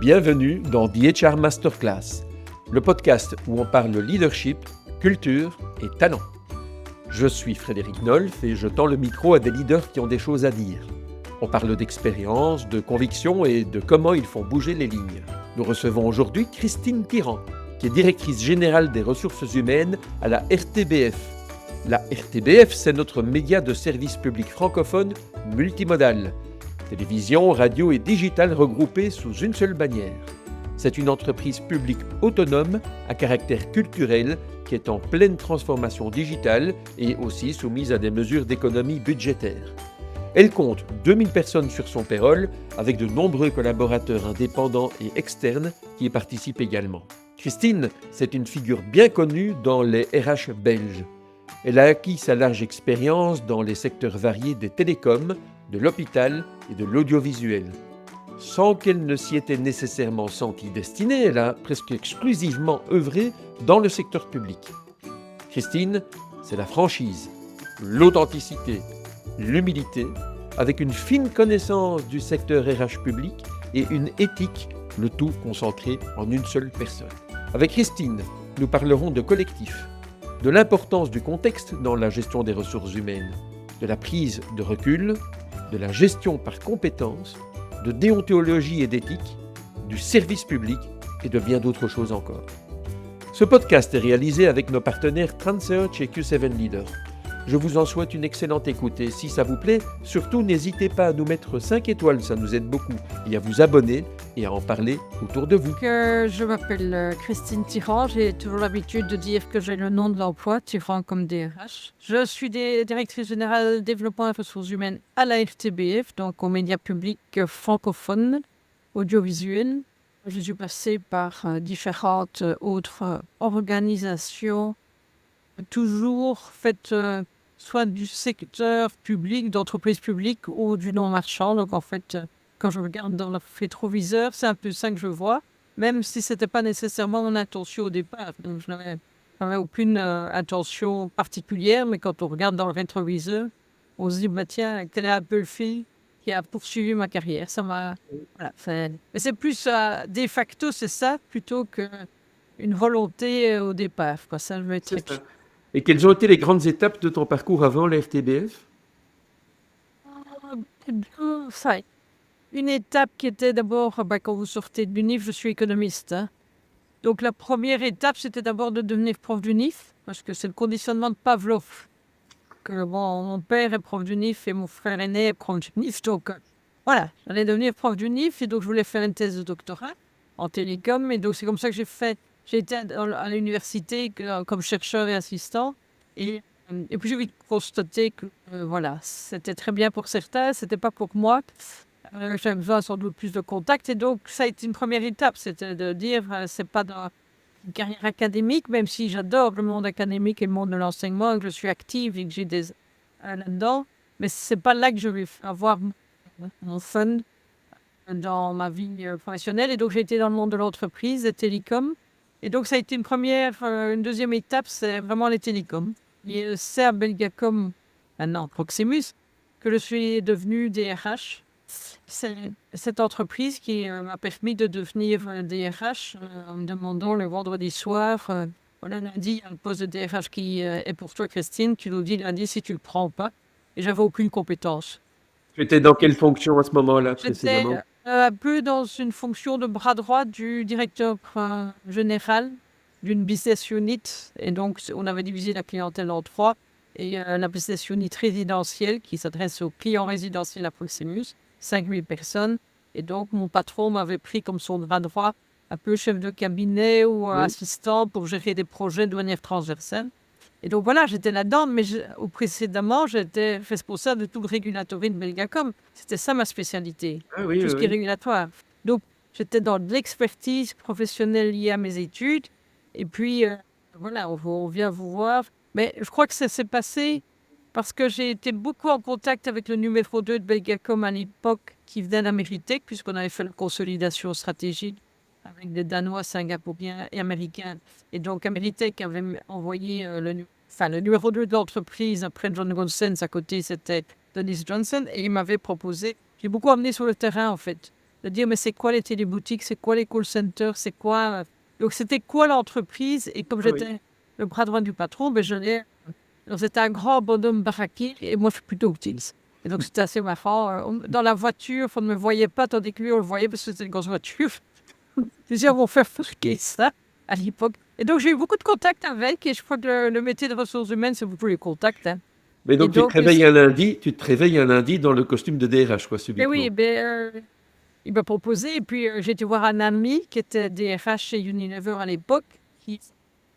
Bienvenue dans The HR Masterclass, le podcast où on parle leadership, culture et talent. Je suis Frédéric Nolf et je tends le micro à des leaders qui ont des choses à dire. On parle d'expérience, de conviction et de comment ils font bouger les lignes. Nous recevons aujourd'hui Christine Tirant, qui est directrice générale des ressources humaines à la RTBF. La RTBF, c'est notre média de service public francophone multimodal. Télévision, radio et digital regroupés sous une seule bannière. C'est une entreprise publique autonome à caractère culturel qui est en pleine transformation digitale et aussi soumise à des mesures d'économie budgétaire. Elle compte 2000 personnes sur son payroll avec de nombreux collaborateurs indépendants et externes qui y participent également. Christine, c'est une figure bien connue dans les RH belges. Elle a acquis sa large expérience dans les secteurs variés des télécoms, de l'hôpital et de l'audiovisuel. Sans qu'elle ne s'y était nécessairement sentie destinée, elle a presque exclusivement œuvré dans le secteur public. Christine, c'est la franchise, l'authenticité, l'humilité, avec une fine connaissance du secteur RH public et une éthique, le tout concentré en une seule personne. Avec Christine, nous parlerons de collectif, de l'importance du contexte dans la gestion des ressources humaines, de la prise de recul, de la gestion par compétences, de déontologie et d'éthique, du service public et de bien d'autres choses encore. Ce podcast est réalisé avec nos partenaires Transearch et Q7 Leader. Je vous en souhaite une excellente écoute et si ça vous plaît, surtout n'hésitez pas à nous mettre 5 étoiles, ça nous aide beaucoup, et à vous abonner et à en parler autour de vous. Je m'appelle Christine Tirant, j'ai toujours l'habitude de dire que j'ai le nom de l'emploi, Tirant comme DRH. Je suis directrice générale développement et ressources humaines à la RTBF, donc au média public francophone, audiovisuel. Je suis passée par différentes autres organisations, toujours faites soit du secteur public, d'entreprises publiques ou du non-marchand. Donc en fait, quand je regarde dans le rétroviseur, c'est un peu ça que je vois, même si ce n'était pas nécessairement mon intention au départ. Donc je n'avais aucune intention particulière, mais quand on regarde dans le rétroviseur, on se dit, bah, tiens, quel est un peu le fil qui a poursuivi ma carrière. Ça m'a... Voilà, mais c'est plus de facto, c'est ça, plutôt qu'une volonté au départ. Quoi. Ça, je veux être très... Et quelles ont été les grandes étapes de ton parcours avant la RTBF ? Une étape qui était d'abord, quand vous sortez de l'UNIF, je suis économiste. Hein. Donc la première étape, c'était d'abord de devenir prof d'UNIF, parce que c'est le conditionnement de Pavlov. Mon père est prof d'UNIF et mon frère aîné est prof d'UNIF. Donc voilà, j'allais devenir prof d'UNIF et donc je voulais faire une thèse de doctorat en télécom. Et donc c'est comme ça que j'ai été à l'université comme chercheur et assistant. Et puis j'ai vite constaté que c'était très bien pour certains, c'était pas pour moi. J'avais besoin sans doute plus de contacts. Et donc ça a été une première étape, c'était de dire c'est pas dans une carrière académique, même si j'adore le monde académique et le monde de l'enseignement, et que je suis active et que j'ai des là-dedans. Mais c'est pas là que je vais avoir mon fun dans ma vie professionnelle. Et donc j'ai été dans le monde de l'entreprise, des télécoms. Et donc, ça a été une deuxième étape, c'est vraiment les télécoms. Et c'est à Belgacom, maintenant Proximus, que je suis devenue DRH. C'est cette entreprise qui m'a permis de devenir DRH en me demandant le vendredi soir, lundi, il y a un poste de DRH qui est pour toi, Christine, tu nous dis lundi si tu le prends ou pas. Et j'avais aucune compétence. Tu étais dans quelle fonction à ce moment-là précisément ? J'étais un peu dans une fonction de bras droit du directeur général d'une business unit. Et donc, on avait divisé la clientèle en 3. Et la business unit résidentielle qui s'adresse aux clients résidentiels à Proximus, 5000 personnes. Et donc, mon patron m'avait pris comme son bras droit, un peu chef de cabinet ou assistant pour gérer des projets de manière transversale. Et donc voilà, j'étais là-dedans, mais précédemment, j'étais responsable de tout le régulatory de Belgacom. C'était ça ma spécialité, tout ce qui est régulatoire. Donc, j'étais dans de l'expertise professionnelle liée à mes études. Et puis, on vient vous voir. Mais je crois que ça s'est passé parce que j'ai été beaucoup en contact avec le numéro 2 de Belgacom à l'époque, qui venait d'Amérique, puisqu'on avait fait la consolidation stratégique avec des Danois, Singapouriens et Américains. Et donc, Ameritech avait envoyé le numéro 2 de l'entreprise après John Gonsen. À côté, c'était Dennis Johnson. Et il m'avait proposé... J'ai beaucoup amené sur le terrain, en fait. de dire mais c'est quoi les téléboutiques, c'est quoi les call centers, c'est quoi. Donc c'était quoi l'entreprise et comme Ah oui. j'étais le bras droit du patron, ben alors, c'était un grand bonhomme baraqué et moi je suis plutôt petite. Et donc c'était assez marrant. Dans la voiture, on ne me voyait pas tandis que lui on le voyait parce que c'était une grosse voiture. Plusieurs vont faire marquer ça à l'époque. Et donc j'ai eu beaucoup de contacts avec et je crois que le métier de ressources humaines c'est beaucoup les contacts. Hein. Mais Et donc donc, tu te réveilles un lundi dans le costume de DRH, quoi, mais oui, subitement. il m'a proposé. Et puis, j'ai été voir un ami qui était DRH chez Unilever à l'époque, qui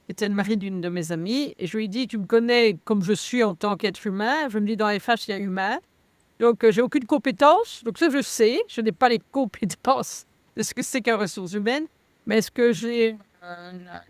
était le mari d'une de mes amies. Et je lui ai dit, tu me connais comme je suis en tant qu'être humain. Je me dis, dans FH, il y a humain. Donc, j'ai aucune compétence. Donc, ça, je sais. Je n'ai pas les compétences de ce que c'est qu'une ressource humaine. Mais est-ce que j'ai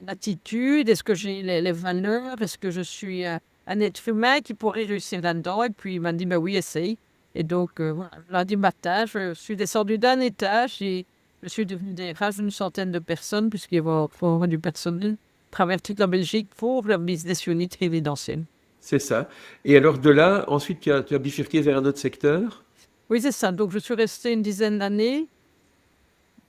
l'attitude? Est-ce que j'ai les valeurs? Est-ce que je suis un être humain qui pourrait réussir là-dedans? Et puis, il m'a dit, ben oui, essaye. Et donc, voilà, lundi matin, je suis descendue d'un étage et je suis devenue DRH d'une centaine de personnes, puisqu'il faut avoir du personnel à travers toute la Belgique pour la business unit résidentielle. C'est ça. Et alors de là, ensuite, tu as bifurqué vers un autre secteur? Oui, c'est ça. Donc, je suis restée une dizaine d'années.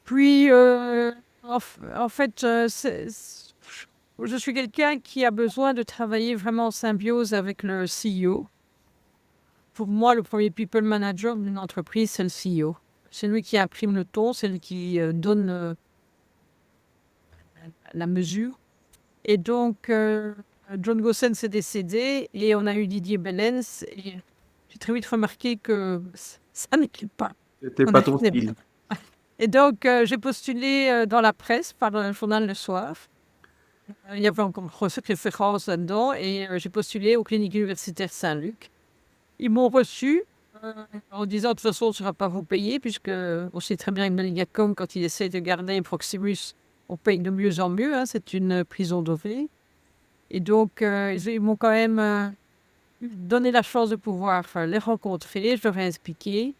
Puis, en fait, je suis quelqu'un qui a besoin de travailler vraiment en symbiose avec le CEO. Pour moi, le premier people manager d'une entreprise, c'est le CEO. C'est lui qui imprime le ton, c'est lui qui donne la mesure. Et donc, John Gossen s'est décédé et on a eu Didier Bellens. Et j'ai très vite remarqué que ça n'était pas. C'était On pas ton n'était style. pas. Et donc, j'ai postulé dans la presse, par le journal Le Soir. Il y avait encore une grosse référence là-dedans et j'ai postulé aux cliniques universitaires Saint-Luc. Ils m'ont reçu en disant de toute façon, on ne sera pas vous payer, puisque on sait très bien que Belgacom, quand il essaie de garder Proximus, on paye de mieux en mieux. Hein, c'est une prison dorée. Et donc, ils m'ont quand même donné la chance de pouvoir les rencontrer. Je leur ai expliqué.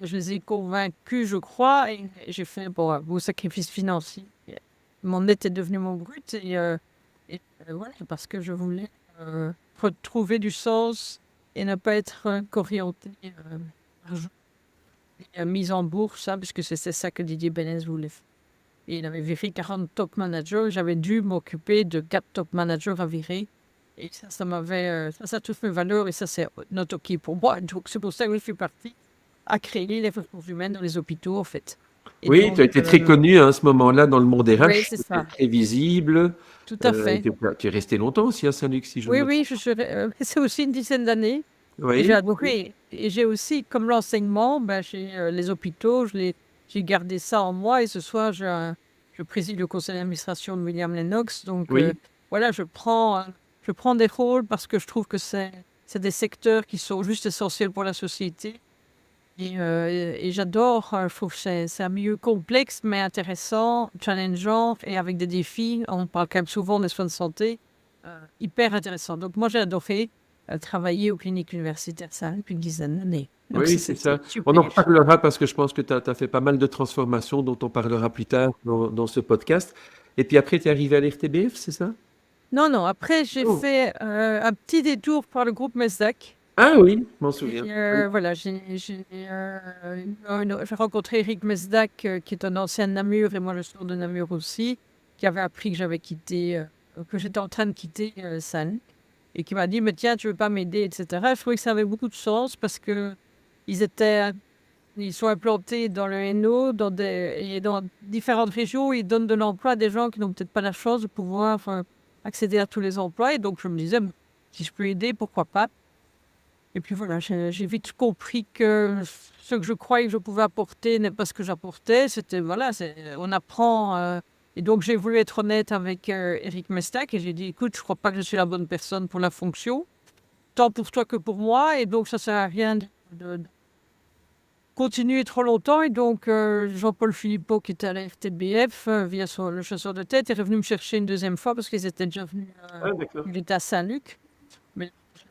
Je les ai convaincus, je crois, et j'ai fait un beau sacrifice financier. Mon net est devenu mon brut, voilà, parce que je voulais retrouver du sens et ne pas être qu'orienté argent. Et, mise en bourse, hein, puisque c'était ça que Didier Benez voulait faire. Et il avait viré 40 top managers. J'avais dû m'occuper de 4 top managers à virer. Et ça m'avait, ça a toutes mes valeurs et ça, c'est not OK pour moi. Donc, c'est pour ça que je suis partie à créer les ressources humaines dans les hôpitaux, en fait. Et Oui, tu as donc, été très connu hein, à ce moment-là dans le monde oui, RH, c'est tu étais ça. très visible. Tout à fait. Tu es resté longtemps aussi à Saint-Luc, si je ne Oui, me oui, trompe. c'est aussi une dizaine d'années. Et j'ai Oui, adoré. Et j'ai aussi, comme l'enseignement, chez les hôpitaux, j'ai gardé ça en moi. Et ce soir, je préside le conseil d'administration de William Lennox. Donc, oui, voilà, je prends des rôles parce que je trouve que c'est des secteurs qui sont juste essentiels pour la société. Et j'adore, je trouve que c'est un milieu complexe, mais intéressant, challengeant et avec des défis. On parle quand même souvent des soins de santé, hyper intéressant. Donc, moi, j'ai adoré travailler aux cliniques universitaires ça depuis une dizaine d'années. Donc, oui, c'est c'était ça. On en super. reparlera parce que je pense que tu as fait pas mal de transformations dont on parlera plus tard dans ce podcast. Et puis après, tu es arrivé à l'RTBF, c'est ça? Non, non, après, j'ai Oh. fait un petit détour par le groupe Mesdac. Ah oui, je m'en Et, souviens. Oui. voilà, j'ai rencontré Eric Mesdac, qui est un ancien de Namur, et moi, je suis de Namur aussi, qui avait appris que j'avais quitté, que j'étais en train de quitter San, et qui m'a dit, mais tiens, tu veux pas m'aider, etc. Je trouvais que ça avait beaucoup de sens parce que ils sont implantés dans le Hainaut, et dans différentes régions, ils donnent de l'emploi à des gens qui n'ont peut-être pas la chance de pouvoir accéder à tous les emplois. Et donc, je me disais, si je peux aider, pourquoi pas. Et puis voilà, j'ai vite compris que ce que je croyais que je pouvais apporter n'est pas ce que j'apportais. C'était, voilà, on apprend. Et donc, j'ai voulu être honnête avec Eric Mestak et j'ai dit, écoute, je crois pas que je suis la bonne personne pour la fonction, tant pour toi que pour moi. Et donc, ça sert à rien de continuer trop longtemps. Et donc, Jean-Paul Philippot, qui était à la RTBF, via le chasseur de tête, est revenu me chercher une deuxième fois parce qu'ils étaient déjà venus. Ah d'accord. Il était à Saint-Luc. Mais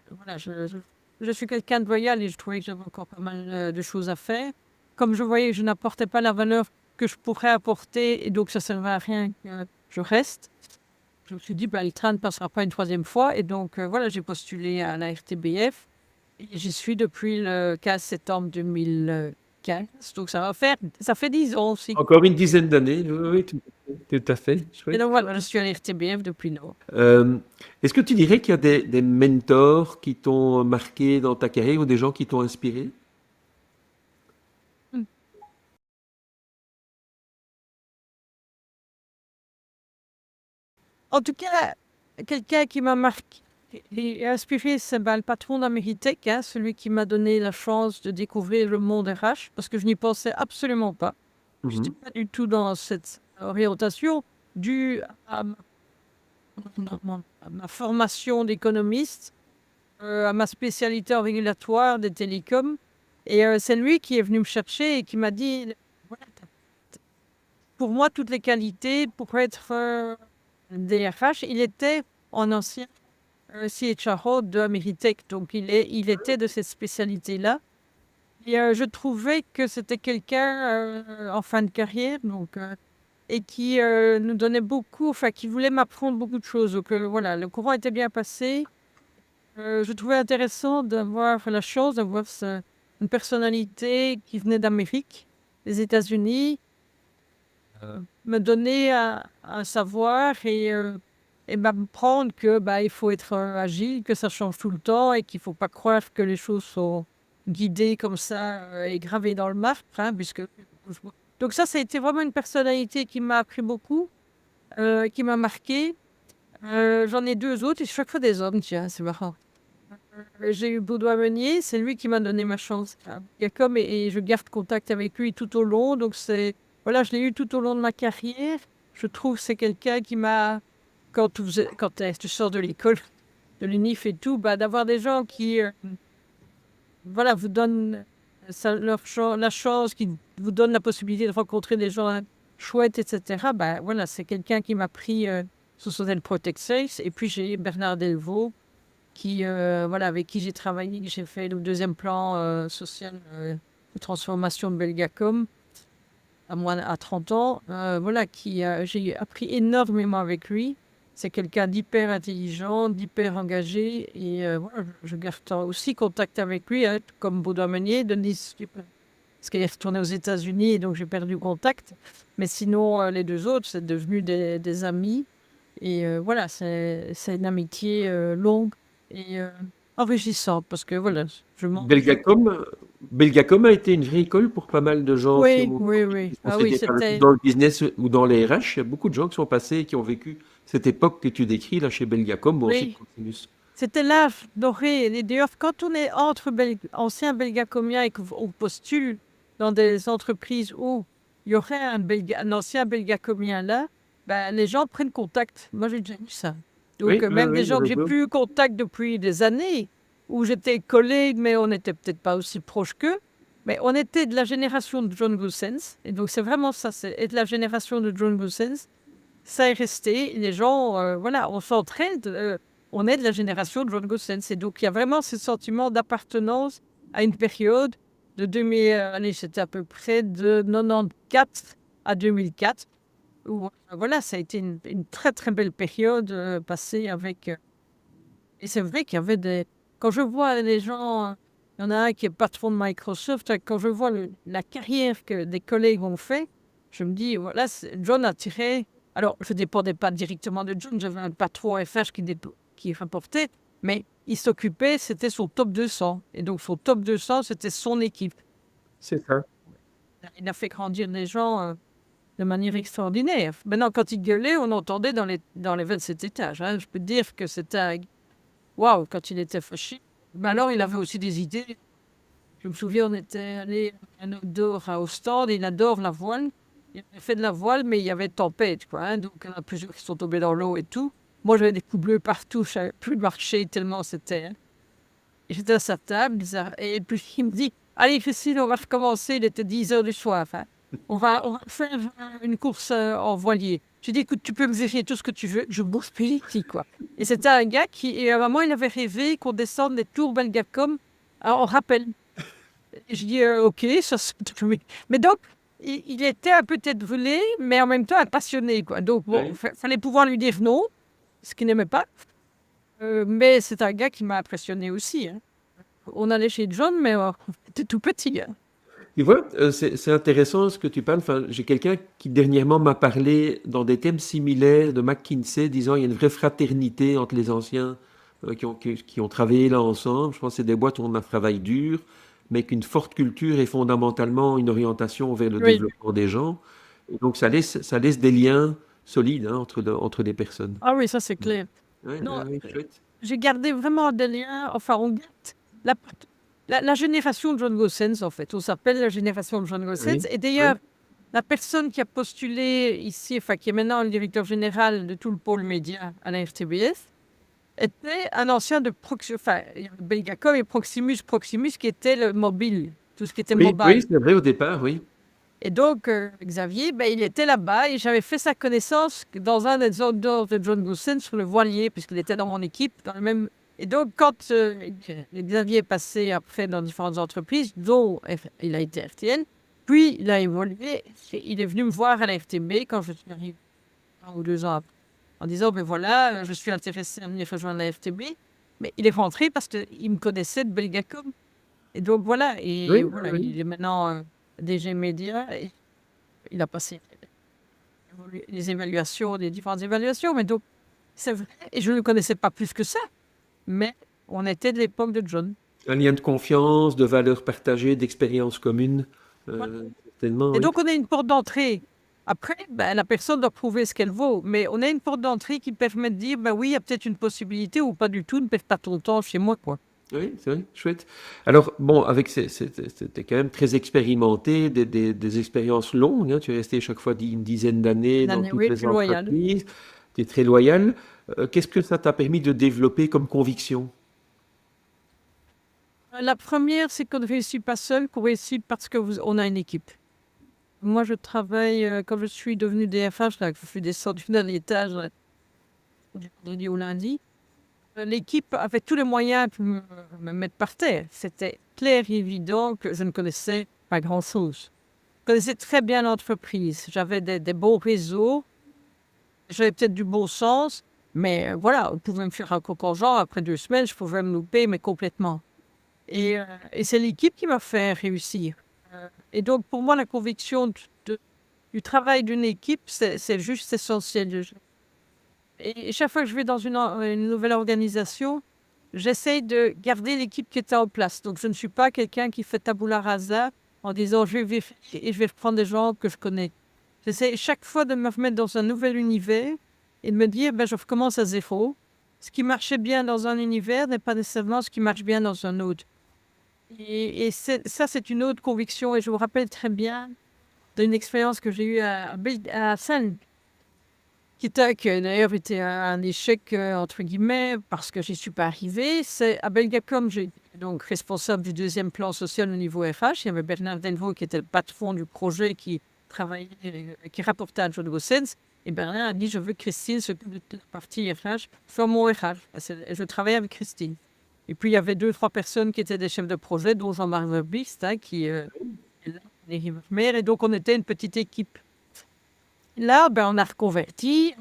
voilà, je suis quelqu'un de loyal et je trouvais que j'avais encore pas mal de choses à faire. Comme je voyais que je n'apportais pas la valeur que je pourrais apporter et donc ça ne servait à rien que je reste, je me suis dit, le train ne passera pas une troisième fois. Et donc, voilà, j'ai postulé à la RTBF et j'y suis depuis le 15 septembre 2000. 2015. Donc ça fait 10 ans aussi. Encore une dizaine d'années, oui, tout à fait, Et chouette. donc voilà, je suis à l'RTBF depuis lors. Est-ce que tu dirais qu'il y a des mentors qui t'ont marqué dans ta carrière ou des gens qui t'ont inspiré? En tout cas, quelqu'un qui m'a marqué et inspiré, c'est le patron d'Améritech, hein, celui qui m'a donné la chance de découvrir le monde RH, parce que je n'y pensais absolument pas. Je n'étais Mhm. pas du tout dans cette orientation, due à ma formation d'économiste, à ma spécialité en régulatoire des télécoms. Et c'est lui qui est venu me chercher et qui m'a dit, voilà, pour moi, toutes les qualités pour être DRH, il était en ancien CHRO de Ameritech, donc il était de cette spécialité-là. Et je trouvais que c'était quelqu'un en fin de carrière, donc, et qui nous donnait beaucoup, enfin, qui voulait m'apprendre beaucoup de choses. Donc voilà, le courant était bien passé. Je trouvais intéressant d'avoir la chance d'avoir une personnalité qui venait d'Amérique, des États-Unis, me donner un savoir et m'apprendre que il faut être agile, que ça change tout le temps et qu'il ne faut pas croire que les choses sont guidées comme ça et gravées dans le marbre, hein, donc ça a été vraiment une personnalité qui m'a appris beaucoup, qui m'a marqué. J'en ai deux autres et chaque fois des hommes, tiens, c'est marrant. J'ai eu Baudouin Meunier, c'est lui qui m'a donné ma chance. Comme et je garde contact avec lui tout au long. Donc voilà, je l'ai eu tout au long de ma carrière. Je trouve que c'est quelqu'un qui m'a, quand tu sors de l'école, de l'UNIF et tout, d'avoir des gens qui, voilà, vous donnent la chance, qui vous donnent la possibilité de rencontrer des gens chouettes, etc. Voilà, c'est quelqu'un qui m'a pris sous son aile protectrice. Et puis j'ai Bernard Delvaux, voilà, avec qui j'ai travaillé, j'ai fait le deuxième plan social de transformation de Belgacom à 30 ans. Voilà, j'ai appris énormément avec lui. C'est quelqu'un d'hyper intelligent, d'hyper engagé. Et voilà, je garde aussi contact avec lui, hein, comme Baudouin Meunier, de Nice. Parce qu'il est retourné aux États-Unis et donc j'ai perdu contact. Mais sinon, les deux autres, c'est devenu des amis. Et voilà, c'est une amitié longue et enrichissante parce que voilà, je m'en... Belgacom, Belgacom a été une vraie école pour pas mal de gens Oui, oui, oui. qui sont Ah oui, dans le business ou dans les RH. Il y a beaucoup de gens qui sont passés et qui ont vécu cette époque que tu décris là chez Belgacom ou ensuite oui, Proximus. c'était l'âge doré. Et d'ailleurs, quand on est entre anciens belgacomiens et qu'on postule dans des entreprises où il y aurait un ancien belgacomien là, les gens prennent contact. Moi, j'ai déjà eu ça. Donc, Oui, oui, même des oui, le gens que j'ai réseau. plus eu contact depuis des années, où j'étais collègue, mais on n'était peut-être pas aussi proche qu'eux. Mais on était de la génération de John Goossens. Et donc, c'est vraiment ça, c'est être la génération de John Goossens. Ça est resté. Les gens, voilà, on s'entraide. On est de la génération de John Goossens. Et donc, il y a vraiment ce sentiment d'appartenance à une période de 2000, allez, c'était à peu près de 94 à 2004. Où, voilà, ça a été une très, très belle période passée avec... et c'est vrai qu'il y avait des... Quand je vois les gens, il y en a un qui est patron de Microsoft, quand je vois la carrière que des collègues ont fait, je me dis, voilà, John a tiré... Alors, je ne dépendais pas directement de John, j'avais un patron FH qui rapportait, mais il s'occupait, c'était son top 200. Et donc, son top 200, c'était son équipe. C'est ça. Il a fait grandir les gens de manière extraordinaire. Maintenant, quand il gueulait, on entendait dans les 27 étages. Hein. Je peux te dire que c'était... Waouh, quand il était fâché. Mais alors, il avait aussi des idées. Je me souviens, on était allé à un outdoor à Ostende, il adore la voile. Il avait fait de la voile, mais il y avait tempête, quoi. Hein. Donc, il y en a plusieurs qui sont tombés dans l'eau et tout. Moi, j'avais des coups bleus partout, je ne savais plus marcher tellement c'était. Hein. Et j'étais à sa table, et puis il me dit, allez, Christine, on va recommencer. Il était 10 heures du soir. Hein. On va faire une course en voilier. J'ai dit, écoute, tu peux me vérifier tout ce que tu veux, je bouffe plus ici, quoi. Et c'était un gars qui, et à un moment, il avait rêvé qu'on descende des tours Belgacom en rappel. Et je dis, ok, ça c'est... Mais donc, il était un peu tête brûlée, mais en même temps un passionné, quoi. Donc, bon, Oui. fallait pouvoir lui dire non, ce qu'il n'aimait pas. Mais c'est un gars qui m'a impressionné aussi. Hein. On allait chez John, mais on était tout petit. Hein. Tu vois, c'est intéressant ce que tu parles. Enfin, j'ai quelqu'un qui dernièrement m'a parlé dans des thèmes similaires de McKinsey, disant il y a une vraie fraternité entre les anciens qui ont travaillé là ensemble. Je pense que c'est des boîtes où on a travaillé dur, mais qu'une forte culture est fondamentalement une orientation vers le Oui. développement des gens. Et donc ça laisse des liens solides hein, entre des personnes. Ah oui, ça c'est clair. Ouais, Non, ouais, chouette. j'ai gardé vraiment des liens. Enfin, on garde la, la génération de John Gossens, en fait. On s'appelle la génération de John Gossens. Oui, Et oui, d'ailleurs, la personne qui a postulé ici, enfin, qui est maintenant le directeur général de tout le pôle média à la RTBF, était un ancien de enfin, il y avait Belgacom et Proximus qui était le mobile, tout ce qui était oui, oui, mobile. c'est vrai au départ, oui. Et donc, Xavier, ben, il était là-bas et j'avais fait sa connaissance dans un des outdoors de John Gossen sur le voilier, puisqu'il était dans mon équipe, dans le même. Et donc, quand Xavier est passé après dans différentes entreprises, dont il a été RTL, puis il a évolué, il est venu me voir à la FTB quand je suis arrivé 1 ou 2 ans après, en disant, ben voilà, je suis intéressé à venir rejoindre la FTB. Mais il est rentré parce qu'il me connaissait de Belgacom. Et donc voilà, et Oui, oui, voilà, oui. il est maintenant DG Média. Il a passé les évaluations, les différentes évaluations, mais donc, c'est vrai, et je ne le connaissais pas plus que ça, mais on était de l'époque de John. Un lien de confiance, de valeurs partagées, d'expériences communes, Voilà. certainement, Et oui. donc, on a une porte d'entrée. Après, ben, la personne doit prouver ce qu'elle vaut, mais on a une porte d'entrée qui permet de dire, ben oui, il y a peut-être une possibilité ou pas du tout, ne perds pas ton temps chez moi, quoi. Oui, c'est vrai, chouette. Alors, bon, c'était quand même très expérimenté, des expériences longues, hein. Tu es resté chaque fois une dizaine d'années dans toutes Oui, les plus loyal. entreprises. Tu es très loyal. Qu'est-ce que ça t'a permis de développer comme conviction? La première, c'est qu'on ne réussit pas seul, qu'on réussit parce qu'on a une équipe. Moi, je travaille, quand je suis devenue DFH, là, que je suis descendue d'un étage du vendredi au lundi, l'équipe avait tous les moyens pour me mettre par terre. C'était clair et évident que je ne connaissais pas grand-chose. Je connaissais très bien l'entreprise. J'avais des bons réseaux. J'avais peut-être du bon sens. Mais voilà, on pouvait me faire un cocon-genre. Après 2 semaines, je pouvais me louper, mais complètement. Et c'est l'équipe qui m'a fait réussir. Et donc, pour moi, la conviction du travail d'une équipe, c'est juste essentiel. Et chaque fois que je vais dans une nouvelle organisation, j'essaye de garder l'équipe qui était en place. Donc, je ne suis pas quelqu'un qui fait tabula rasa en disant je vais vérifier et je vais reprendre des gens que je connais. J'essaie chaque fois de me remettre dans un nouvel univers et de me dire ben, je recommence à zéro. Ce qui marchait bien dans un univers n'est pas nécessairement ce qui marche bien dans un autre. Et ça, c'est une autre conviction. Et je me rappelle très bien d'une expérience que j'ai eue à Saint, qui d'ailleurs était un échec, entre guillemets, parce que j'y suis pas arrivée. C'est à Belgacom, j'ai donc responsable du deuxième plan social au niveau FH. Il y avait Bernard Delvaux qui était le patron du projet qui travaillait, qui rapportait à John Gossens. Et Bernard a dit, je veux que Christine s'occupe de toute la partie FH, sur mon FH. Je travaillais avec Christine. Et puis, il y avait 2, 3 personnes qui étaient des chefs de projet, dont Jean-Marc Verbist, qui est là, les Rivermères. Et donc, on était une petite équipe. Là, ben, on a reconverti.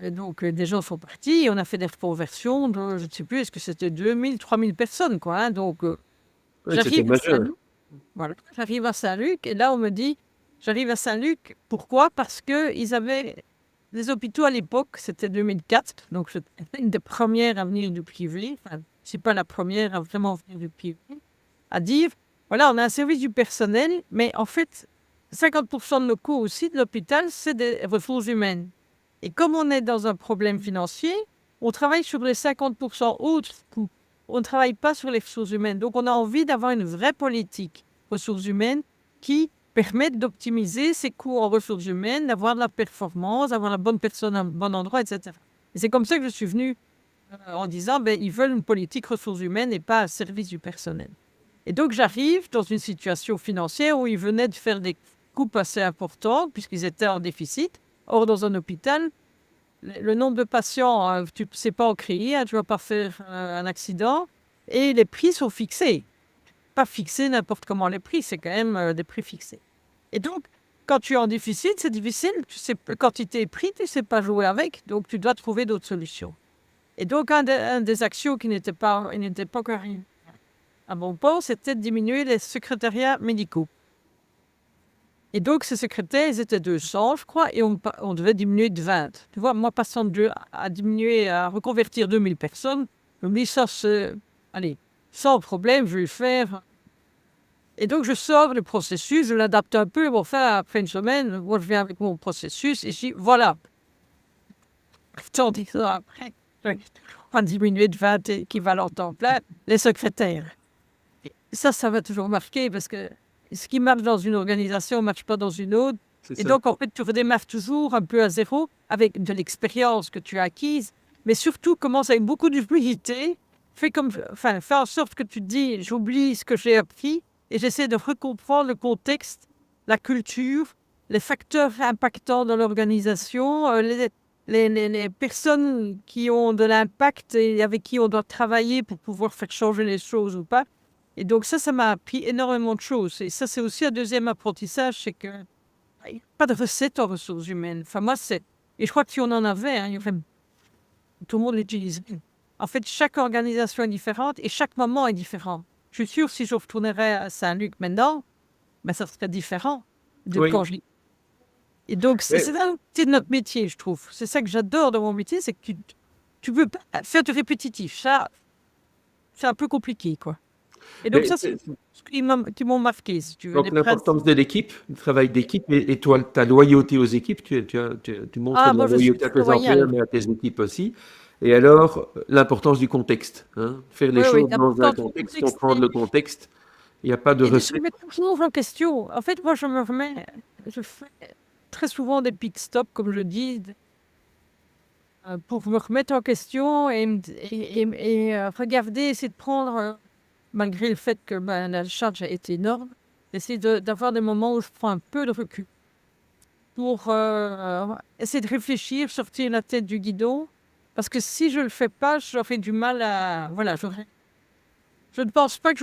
Et donc, des gens sont partis. On a fait des reconversions de, je ne sais plus, est-ce que c'était 2000, 3000 personnes, quoi. Hein. Donc, Oui, c'était j'arrive à majeur. Saint-Luc. Voilà, j'arrive à Saint-Luc. Et là, on me dit, j'arrive à Saint-Luc. Pourquoi? Parce qu'ils avaient les hôpitaux à l'époque, c'était 2004. Donc, j'étais une des premières à venir du privé. Enfin, c'est pas la première à vraiment venir du privé. À dire, voilà, on a un service du personnel, mais en fait, 50% de nos coûts aussi de l'hôpital, c'est des ressources humaines. Et comme on est dans un problème financier, on travaille sur les 50% autres coûts. On ne travaille pas sur les ressources humaines. Donc, on a envie d'avoir une vraie politique ressources humaines qui permette d'optimiser ces coûts en ressources humaines, d'avoir de la performance, d'avoir la bonne personne au bon endroit, etc. Et c'est comme ça que je suis venue en disant, ben, ils veulent une politique ressources humaines et pas un service du personnel. Et donc, j'arrive dans une situation financière où ils venaient de faire des coupes assez importantes puisqu'ils étaient en déficit. Or, dans un hôpital, le nombre de patients, tu ne sais pas en créer, tu ne vas pas faire un accident. Et les prix sont fixés. Pas fixés n'importe comment les prix, c'est quand même des prix fixés. Et donc, quand tu es en déficit, c'est difficile. Tu sais, quantité et prix, tu ne sais pas jouer avec. Donc, tu dois trouver d'autres solutions. Et donc, un des actions qui n'était pas encore à bon port, c'était de diminuer les secrétariats médicaux. Et donc, ces secrétaires, ils étaient 200, je crois, et on devait diminuer de 20. Tu vois, moi, passant de 2 à diminuer, à reconvertir 2000 personnes, je me dis, ça, c'est... Allez, sans problème, je vais le faire. Et donc, je sors le processus, je l'adapte un peu. Bon, enfin, après une semaine, moi, je viens avec mon processus et je dis, voilà. Tandis que après, on va diminuer de 20 équivalents temps plein les secrétaires. Et ça m'a toujours marqué parce que ce qui marche dans une organisation ne marche pas dans une autre. C'est Et ça. donc, en fait, tu redémarres toujours un peu à zéro avec de l'expérience que tu as acquise, mais surtout commence avec beaucoup de fluidité. Fais en sorte que tu te dis, j'oublie ce que j'ai appris et j'essaie de recomprendre le contexte, la culture, les facteurs impactants dans l'organisation, les personnes qui ont de l'impact et avec qui on doit travailler pour pouvoir faire changer les choses ou pas. Et donc ça m'a appris énormément de choses. Et ça, c'est aussi un deuxième apprentissage, c'est que il n'y a pas de recette en ressources humaines. Enfin, moi, c'est... Et je crois que si on en avait, tout le monde l'utilise. En fait, chaque organisation est différente et chaque moment est différent. Je suis sûre, si je retournerais à Saint-Luc maintenant, ben, ça serait différent de Oui. quand je... Et donc, c'est ça de notre métier, je trouve. C'est ça que j'adore dans mon métier, c'est que tu peux pas faire du répétitif. Ça, c'est un peu compliqué, quoi. Et donc, Mais ça, c'est ce qui m'ont marqué, si tu veux. donc Les principes. l'importance de l'équipe, le travail d'équipe, et toi, ta loyauté aux équipes, tu montres Ah, de la moi, je suis loyauté à plutôt tes employeurs, royale. mais à tes équipes aussi. Et alors, l'importance du contexte, hein. Faire les Oui, oui, choses dans un l'importance du contexte, contexte comprendre le contexte. Il n'y a pas de et de se recette. remettre toujours en question. En fait, moi, je fais très souvent des pit stops, comme je dis, pour me remettre en question et regarder, essayer de prendre, malgré le fait que ben, la charge a été énorme, essayer d'avoir des moments où je prends un peu de recul pour essayer de réfléchir, sortir la tête du guidon. Parce que si je ne le fais pas, j'aurai du mal à... Voilà, je ne pense pas que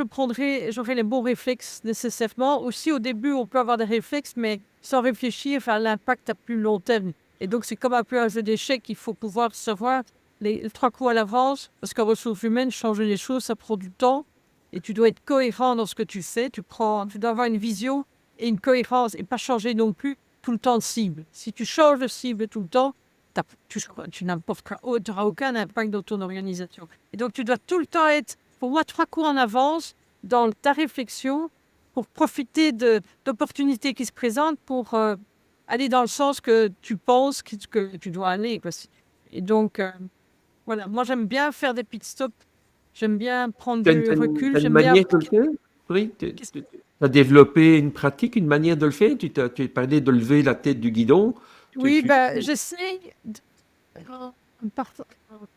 j'aurai les bons réflexes nécessairement. Aussi, au début, on peut avoir des réflexes, mais sans réfléchir à l'impact à plus long terme. Et donc, c'est comme un peu un jeu d'échecs. Il faut pouvoir savoir les 3 coups à l'avance. Parce qu'en ressources humaines, changer les choses, ça prend du temps. Et tu dois être cohérent dans ce que tu fais. Tu dois avoir une vision et une cohérence et pas changer non plus tout le temps de cible. Si tu changes de cible tout le temps, tu n'auras aucun impact dans ton organisation. Et donc, tu dois tout le temps être, pour moi, 3 coups en avance dans ta réflexion pour profiter d'opportunités qui se présentent pour aller dans le sens que tu penses que tu dois aller, quoi. Et donc, voilà, moi, j'aime bien faire des pit stops. J'aime bien prendre du recul. T'as une J'aime bien... manière de le faire? Oui, tu as développé une pratique, une manière de le faire? Tu as parlé de lever la tête du guidon. Oui, ben, j'essaie par-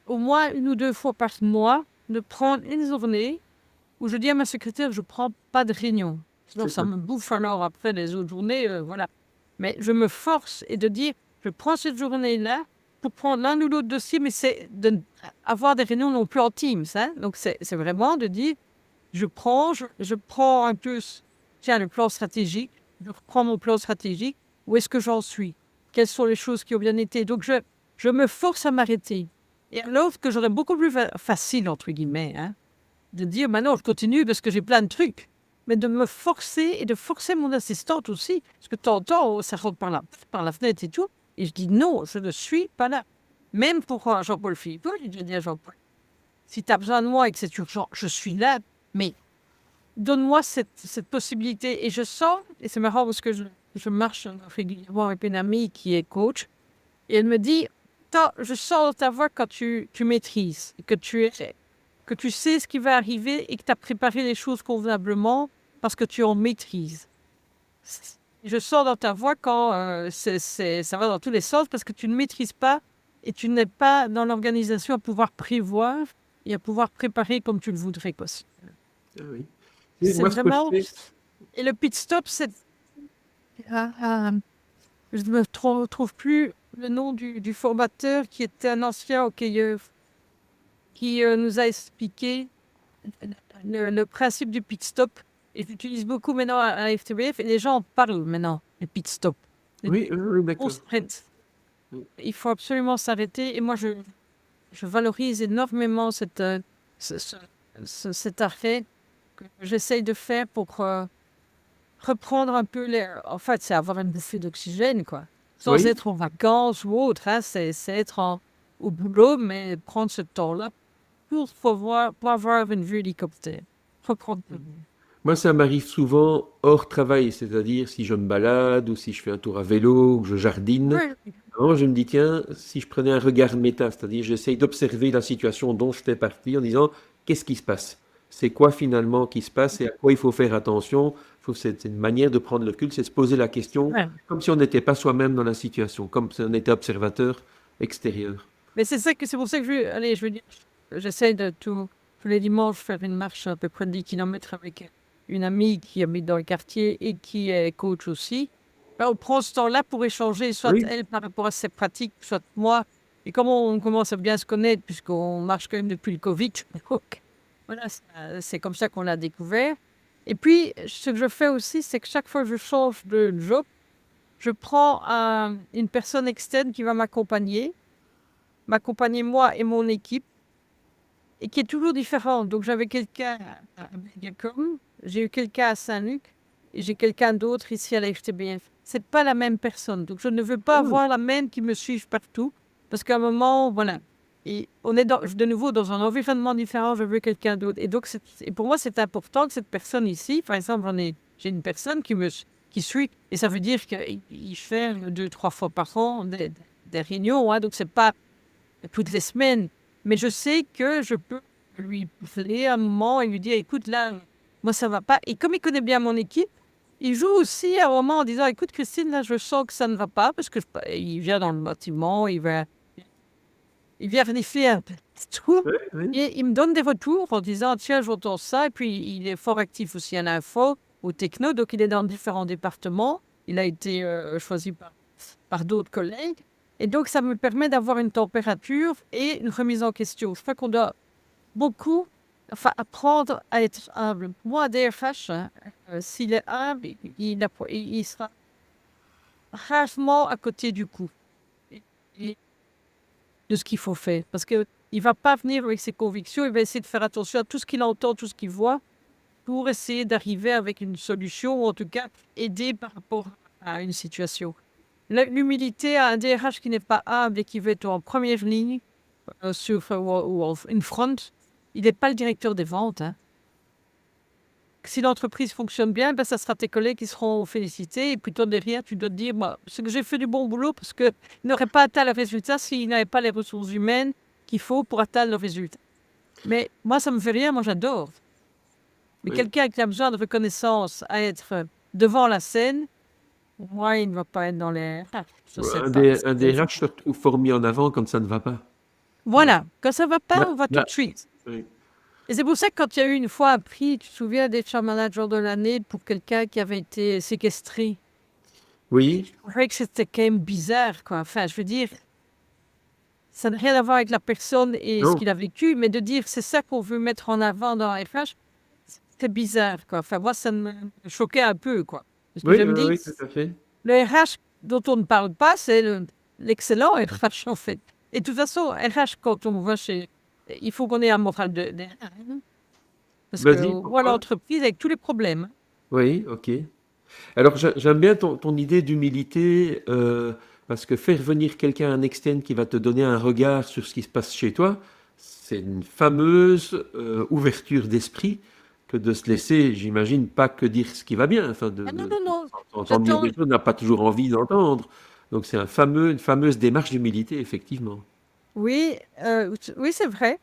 au moins 1 ou 2 fois par mois de prendre une journée où je dis à ma secrétaire, je ne prends pas de réunion. Sinon, C'est ça ça. me bouffe alors après les autres journées, voilà. Mais je me force et de dire, je prends cette journée-là pour prendre l'un ou l'autre dossier, mais c'est avoir des réunions non plus en Teams. Hein. Donc, c'est vraiment de dire, je prends un peu, tiens, le plan stratégique, je reprends mon plan stratégique, où est-ce que j'en suis? Quelles sont les choses qui ont bien été? Donc, je me force à m'arrêter. Et alors que j'aurais beaucoup plus facile, entre guillemets, hein, de dire, maintenant, je continue parce que j'ai plein de trucs. Mais de me forcer et de forcer mon assistante aussi. Parce que de temps en temps, ça rentre par la fenêtre et tout. Et je dis, non, je ne suis pas là. Même pour Jean-Paul Philippot, je dis à Jean-Paul, si tu as besoin de moi et que c'est urgent, je suis là. Mais donne-moi cette possibilité. Et je sens, et c'est marrant parce que je marche régulièrement avec une amie qui est coach. Et elle me dit, je sens dans ta voix quand tu maîtrises, que tu sais ce qui va arriver et que tu as préparé les choses convenablement parce que tu en maîtrises. Je sens dans ta voix quand ça va dans tous les sens parce que tu ne maîtrises pas et tu n'es pas dans l'organisation à pouvoir prévoir et à pouvoir préparer comme tu le voudrais. Quoi. Ah oui. Et C'est moi, ce que je vraiment... fais, Et le pit stop, c'est... je ne me trouve plus le nom du formateur qui était un ancien hockeyeur qui nous a expliqué le principe du pit stop. Et j'utilise beaucoup maintenant à FTBF et les gens en parlent maintenant, le pit stop. oui, oui, On d'accord. s'arrête. Oui. Il faut absolument s'arrêter. Et moi, je valorise énormément cet arrêt que j'essaye de faire pour reprendre un peu l'air. En fait, c'est avoir une bouffée d'oxygène, quoi. Sans Oui, être en vacances ou autre, hein. C'est être au boulot, mais prendre ce temps-là pour avoir une vue d'hélicoptère. Reprendre. moi ça m'arrive souvent hors travail, c'est-à-dire si je me balade ou si je fais un tour à vélo ou que je jardine. Ouais. Alors je me dis, tiens, si je prenais un regard méta, c'est-à-dire j'essaye d'observer la situation dont je fais partie en disant, qu'est-ce qui se passe? C'est quoi finalement qui se passe et à quoi il faut faire attention? C'est une manière de prendre le recul, c'est se poser la question Ouais. comme si on n'était pas soi-même dans la situation, comme si on était observateur extérieur. Mais c'est pour ça que je veux dire, j'essaie de tous les dimanches faire une marche à peu près de 10 km avec une amie qui habite dans le quartier et qui est coach aussi. Ben, on prend ce temps-là pour échanger, soit Oui, elle par rapport à ses pratiques, soit moi. Et comme on commence à bien se connaître, puisqu'on marche quand même depuis le Covid, donc voilà, c'est comme ça qu'on l'a découvert. Et puis, ce que je fais aussi, c'est que chaque fois que je change de job, je prends une personne externe qui va m'accompagner moi et mon équipe, et qui est toujours différente. Donc j'avais quelqu'un à Belgacom, j'ai eu quelqu'un à Saint-Luc, et j'ai quelqu'un d'autre ici à la FTBF. C'est pas la même personne. Donc je ne veux pas ah, avoir la même qui me suive partout, parce qu'à un moment, voilà. Et on est de nouveau dans un environnement différent, je veux quelqu'un d'autre. Et donc, et pour moi, c'est important que cette personne ici, par exemple, j'ai une personne qui suit, et ça veut dire qu'il fait 2, 3 fois par an des réunions, hein, donc c'est pas toutes les semaines. Mais je sais que je peux lui parler un moment et lui dire, écoute, là, moi, ça va pas. Et comme il connaît bien mon équipe, il joue aussi à un moment en disant, écoute, Christine, là, je sens que ça ne va pas parce que il vient dans le bâtiment, il vient vérifier un petit tour. oui, oui. Et il me donne des retours en disant, tiens, j'entends ça. Et puis, il est fort actif aussi en info, au techno, donc il est dans différents départements. Il a été choisi par d'autres collègues. Et donc, ça me permet d'avoir une température et une remise en question. Je crois qu'on doit beaucoup apprendre à être humble. Moi, un DFH, hein, s'il est humble, il sera rarement à côté du coup et de ce qu'il faut faire. Parce qu'il ne va pas venir avec ses convictions, il va essayer de faire attention à tout ce qu'il entend, tout ce qu'il voit, pour essayer d'arriver avec une solution, ou en tout cas aider par rapport à une situation. L'humilité à un DRH qui n'est pas humble et qui veut être en première ligne, ou en une front, il n'est pas le directeur des ventes, hein. Si l'entreprise fonctionne bien, ben, ça sera tes collègues qui seront félicités. Et puis toi, derrière, tu dois te dire, moi, c'est que j'ai fait du bon boulot parce qu'il n'aurait pas atteint le résultat s'il n'avait pas les ressources humaines qu'il faut pour atteindre le résultat. Mais moi, ça me fait rien, moi j'adore. Mais Oui. quelqu'un qui a besoin de reconnaissance à être devant la scène, pour moi, il ne va pas être dans les... Ah, je sais pas. Un DRH se retrouve fort mis en avant quand ça ne va pas. Ouais. Voilà, quand ça va pas, Là, on va tout là, de suite. oui. Et c'est pour ça que quand il y a eu une fois un prix, tu te souviens d'être manager de l'année pour quelqu'un qui avait été séquestré. Oui, Je trouvais que c'était quand même bizarre, quoi. Enfin, je veux dire, ça n'a rien à voir avec la personne et ce non. qu'il a vécu, mais de dire c'est ça qu'on veut mettre en avant dans FH, c'est bizarre, quoi. Enfin, moi, ça me choquait un peu, quoi. Parce que Oui, je oui, me dis, oui, tout à fait. le RH dont on ne parle pas, c'est l'excellent RH, en fait. Et de toute façon, RH, quand on va chez... Il faut qu'on ait un moral de RH, hein. Parce que Vas-y, moi, pourquoi? l'entreprise, avec tous les problèmes. Oui, ok. Alors j'aime bien ton idée d'humilité, parce que faire venir quelqu'un, un externe qui va te donner un regard sur ce qui se passe chez toi, c'est une fameuse ouverture d'esprit que de se laisser, j'imagine, pas que dire ce qui va bien, enfin Ah non, non, non. entendre dire J'attends. des choses, on n'a pas toujours envie d'entendre. Donc c'est une fameuse démarche d'humilité, effectivement. Oui, oui, c'est vrai.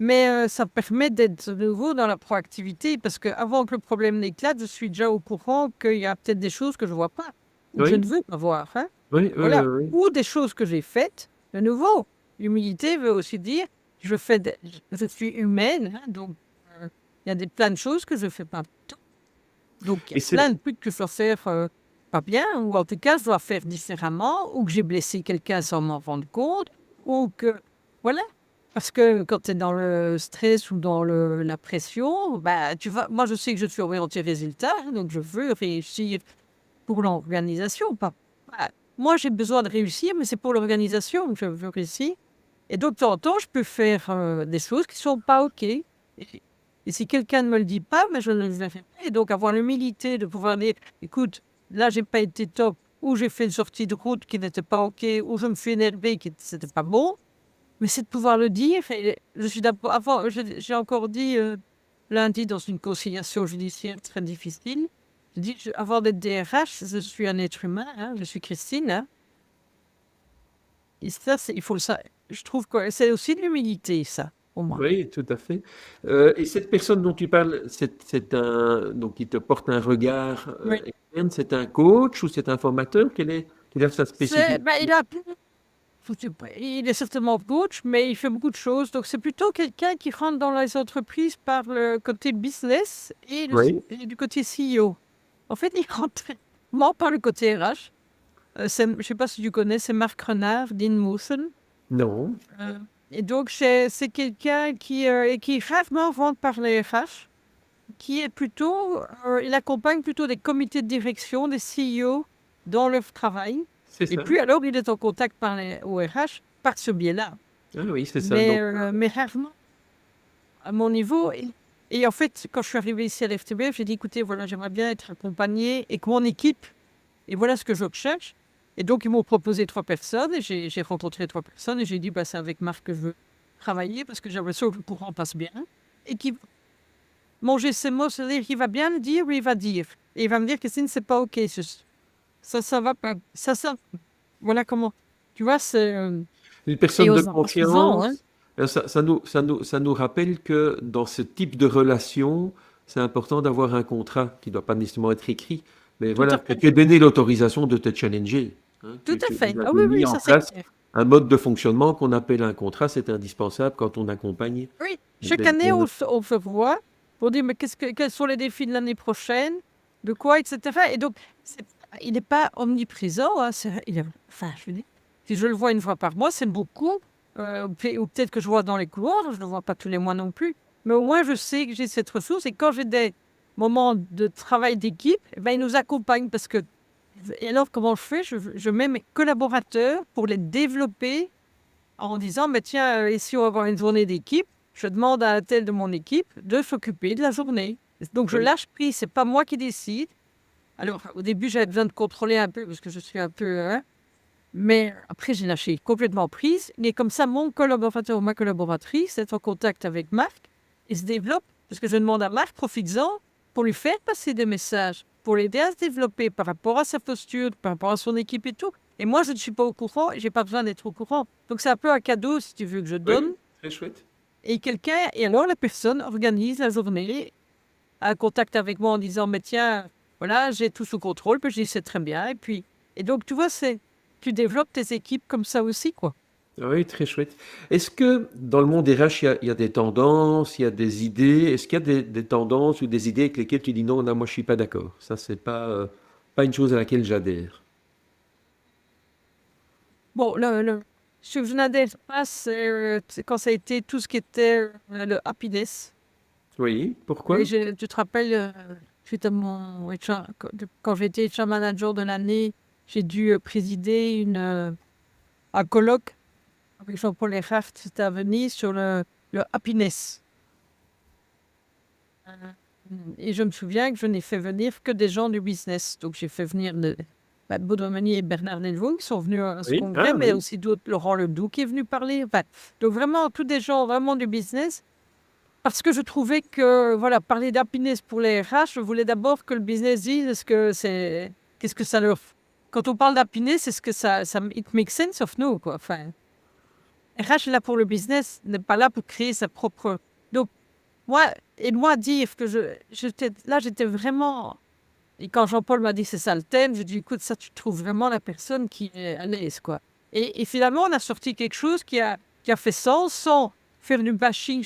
Mais ça permet d'être de nouveau dans la proactivité parce qu'avant que le problème n'éclate, je suis déjà au courant qu'il y a peut-être des choses que je ne vois pas ou que je Oui, ne veux pas voir, hein. oui, oui, Voilà. oui, Ou des choses que j'ai faites. De nouveau, l'humilité veut aussi dire je suis humaine, hein, donc il y a plein de choses que je ne fais pas. Donc, il y et a c'est, plein de trucs que je dois faire pas bien, ou en tout cas, je dois faire différemment, ou que j'ai blessé quelqu'un sans m'en rendre compte, ou que. Voilà. Parce que quand tu es dans le stress ou dans la pression, bah, moi, je sais que je suis orientée résultat, hein, donc je veux réussir pour l'organisation. Bah, moi, j'ai besoin de réussir, mais c'est pour l'organisation que je veux réussir. Et donc, de temps en temps, je peux faire des choses qui ne sont pas OK. Et Et si quelqu'un ne me le dit pas, mais je ne le fais pas. Et donc, avoir l'humilité de pouvoir dire, écoute, là, j'ai pas été top, ou j'ai fait une sortie de route qui n'était pas OK, ou je me suis énervé, qui c'était pas bon. Mais c'est de pouvoir le dire. Et je suis d'abord, j'ai encore dit lundi dans une conciliation judiciaire très difficile, je dis, avant d'être DRH, je suis un être humain, hein, je suis Christine. Hein. Et ça, il faut ça. Je trouve que c'est aussi de l'humilité, ça, pour moi. Oui, tout à fait. Et cette personne dont tu parles, c'est donc qui te porte un regard Oui. externe, c'est un coach ou c'est un formateur? Quelle est sa spécificité? Il est certainement coach, mais il fait beaucoup de choses. Donc, c'est plutôt quelqu'un qui rentre dans les entreprises par le côté business et Oui. du côté CEO. En fait, il rentre vraiment par le côté RH. Je ne sais pas si tu connais, c'est Marc Renard, Dean Mawson. Non. Et donc, c'est quelqu'un qui rarement rentre par les RH, qui est plutôt, il accompagne plutôt des comités de direction, des CEO dans leur travail. C'est Et ça. puis alors, il est en contact par les ORH par ce biais-là. Ah oui, c'est ça. Donc, Mais rarement à mon niveau. Et en fait, quand je suis arrivée ici à l'FTBF, j'ai dit, écoutez, voilà, j'aimerais bien être accompagnée et que mon équipe, et voilà ce que je recherche. Et donc, ils m'ont proposé 3 personnes et j'ai rencontré 3 personnes et j'ai dit, bah, c'est avec Marc que je veux travailler parce que j'ai l'impression que le courant passe bien. Et qui manger ses mots, c'est-à-dire qu'il va bien le dire ou il va dire. Et il va me dire, Christine, c'est pas OK. Ça va pas. Voilà comment. Tu vois, c'est. une Et personne de en faisant, hein. confiance, ça nous rappelle que dans ce type de relation, c'est important d'avoir un contrat qui ne doit pas nécessairement être écrit, mais Tout voilà, à que fait. tu aies donné l'autorisation de te challenger. Hein. Tout à fait. Vous Ah avez oui, mis oui, en ça c'est place clair. un mode de fonctionnement qu'on appelle un contrat, c'est indispensable quand on accompagne Oui, chaque des... année, on se voit pour dire mais quels sont les défis de l'année prochaine, de quoi, etc. Et donc, il n'est pas omniprésent. Hein, enfin, je veux dire, si je le vois une fois par mois, c'est beaucoup. Ou peut-être que je vois dans les couloirs, je ne le vois pas tous les mois non plus. Mais au moins, je sais que j'ai cette ressource. Et quand j'ai des moments de travail d'équipe, eh ben, il nous accompagne parce que. Et alors, comment je fais? Je mets mes collaborateurs pour les développer en disant, mais tiens, ici on va avoir une journée d'équipe, je demande à un tel de mon équipe de s'occuper de la journée. Donc je Oui, lâche prise, c'est pas moi qui décide. Alors au début j'avais besoin de contrôler un peu parce que je suis un peu... hein, mais après j'ai lâché complètement prise. Et comme ça, mon collaborateur ou ma collaboratrice est en contact avec Marc et se développe. Parce que je demande à Marc, profites-en, pour lui faire passer des messages, pour l'aider à se développer par rapport à sa posture, par rapport à son équipe et tout. Et moi, je ne suis pas au courant et je n'ai pas besoin d'être au courant. Donc, c'est un peu un cadeau, si tu veux, que je donne. oui, très chouette. Et alors, la personne organise la journée, a un contact avec moi en disant, mais tiens, voilà, j'ai tout sous contrôle. Puis je dis, c'est très bien. Et donc, tu vois, tu développes tes équipes comme ça aussi, quoi. Ah oui, très chouette. Est-ce que dans le monde des RH, il y a des tendances, il y a des idées? Est-ce qu'il y a des tendances ou des idées avec lesquelles tu dis non, là, moi, je suis pas d'accord. Ça, c'est pas une chose à laquelle j'adhère. Bon, ce que je n'adhère pas, c'est quand ça a été tout ce qui était le happiness. Oui, Et pourquoi? tu te rappelles, suite à mon quand j'ai été HR manager de l'année, j'ai dû présider un colloque avec Jean-Paul Erhardt, c'était à Venise, sur le happiness. Euh, Et je me souviens que je n'ai fait venir que des gens du business. Donc j'ai fait venir Baudouin Meunier et Bernard Delvaux qui sont venus à ce Oui, congrès, ah mais oui. aussi d'autres, Laurent Ledoux qui est venu parler. Enfin, donc vraiment, tous des gens vraiment du business. Parce que je trouvais que, voilà, parler d'happiness pour les RH, je voulais d'abord que le business dise qu'est-ce que ça leur. Quand on parle d'happiness, est-ce que it makes sense of no, quoi. Enfin, RH est là pour le business, n'est pas là pour créer sa propre. Donc, moi dire que j'étais vraiment. Et quand Jean-Paul m'a dit c'est ça le thème, j'ai dit écoute, ça, tu trouves vraiment la personne qui est à l'aise, quoi. Et finalement, on a sorti quelque chose qui a fait sens sans faire du bashing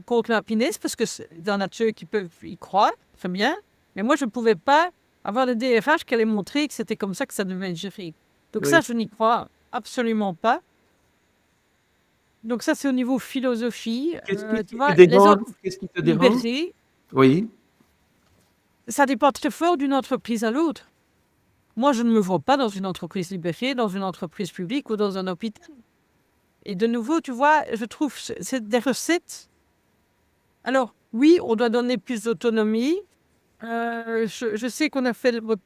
contre l'happiness, parce que il y en a ceux qui peuvent y croire, très bien. Mais moi, je ne pouvais pas avoir le DRH qui allait montrer que c'était comme ça que ça devait être géré. Donc ça, Oui. je n'y crois absolument pas. Donc ça, c'est au niveau philosophie. Qu'est-ce qui Tu te vois, les dérange? autres Qu'est-ce qui te dérange? libertés, Oui. ça dépend très fort d'une entreprise à l'autre. Moi, je ne me vois pas dans une entreprise libérée, dans une entreprise publique ou dans un hôpital. Et de nouveau, tu vois, je trouve c'est des recettes Alors, oui, on doit donner plus d'autonomie. Je sais qu'on a fait le mode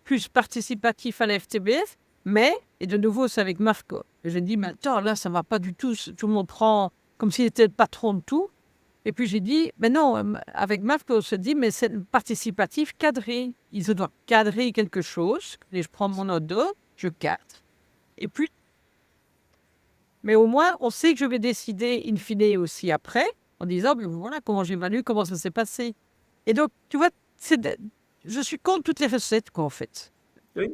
plus participatif à la FTBF, mais, et de nouveau, c'est avec Marco. Et j'ai dit, mais attends, là, ça ne va pas du tout. Tout le monde prend comme s'il était le patron de tout. Et puis j'ai dit, mais non, avec Marco, on se dit, mais c'est participatif cadré. Ils doivent cadrer quelque chose. Et je prends mon auto, je cadre. Et puis, mais au moins, on sait que je vais décider in fine aussi après, en disant, mais voilà comment j'évalue, comment ça s'est passé. Et donc, tu vois, je suis contre toutes les recettes, quoi, en fait. Oui.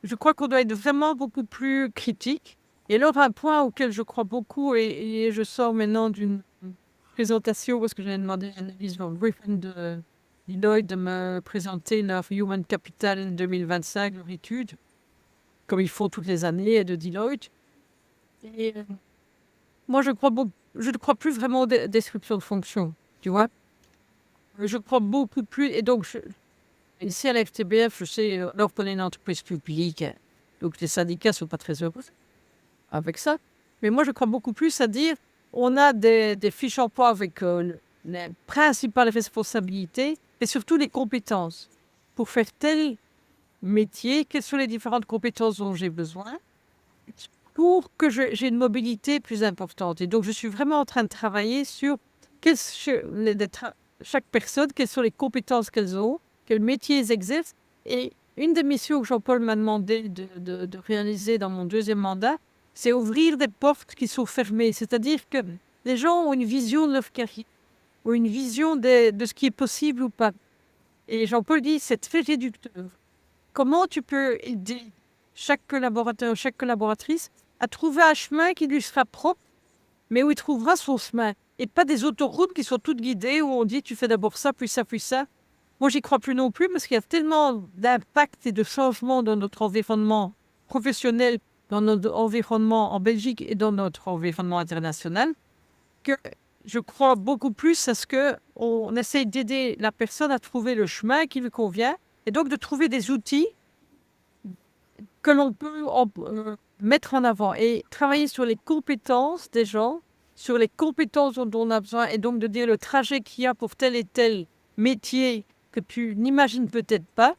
Je crois qu'on doit être vraiment beaucoup plus critique. Et alors, un point auquel je crois beaucoup, et je sors maintenant d'une présentation, parce que j'ai demandé à Annelise Van Griffin de Deloitte de me présenter leur Human Capital en 2025, leur étude, comme ils font toutes les années de Deloitte. Et moi, je ne crois plus vraiment aux descriptions de fonction, tu vois. Je crois beaucoup plus, et donc, ici à la FTBF, je sais, alors qu'on est une entreprise publique, donc les syndicats ne sont pas très heureux avec ça. Mais moi, je crois beaucoup plus à dire, on a des fiches emploi avec les principales responsabilités et surtout les compétences. Pour faire tel métier, quelles sont les différentes compétences dont j'ai besoin pour que j'ai une mobilité plus importante. Et donc, je suis vraiment en train de travailler sur chaque personne, quelles sont les compétences qu'elles ont, quel métier ils exercent. Et une des missions que Jean-Paul m'a demandé de réaliser dans mon deuxième mandat, c'est ouvrir des portes qui sont fermées. C'est-à-dire que les gens ont une vision de leur carrière, ou une vision de ce qui est possible ou pas. Et Jean-Paul dit, c'est très réducteur. Comment tu peux aider chaque collaborateur, chaque collaboratrice à trouver un chemin qui lui sera propre, mais où il trouvera son chemin. Et pas des autoroutes qui sont toutes guidées, où on dit tu fais d'abord ça, puis ça, puis ça. Moi, j'y crois plus non plus, parce qu'il y a tellement d'impact et de changements dans notre environnement professionnel, dans notre environnement en Belgique et dans notre environnement international, que je crois beaucoup plus à ce qu'on essaye d'aider la personne à trouver le chemin qui lui convient, et donc de trouver des outils que l'on peut mettre en avant et travailler sur les compétences des gens, sur les compétences dont on a besoin, et donc de dire le trajet qu'il y a pour tel et tel métier que tu n'imagines peut-être pas.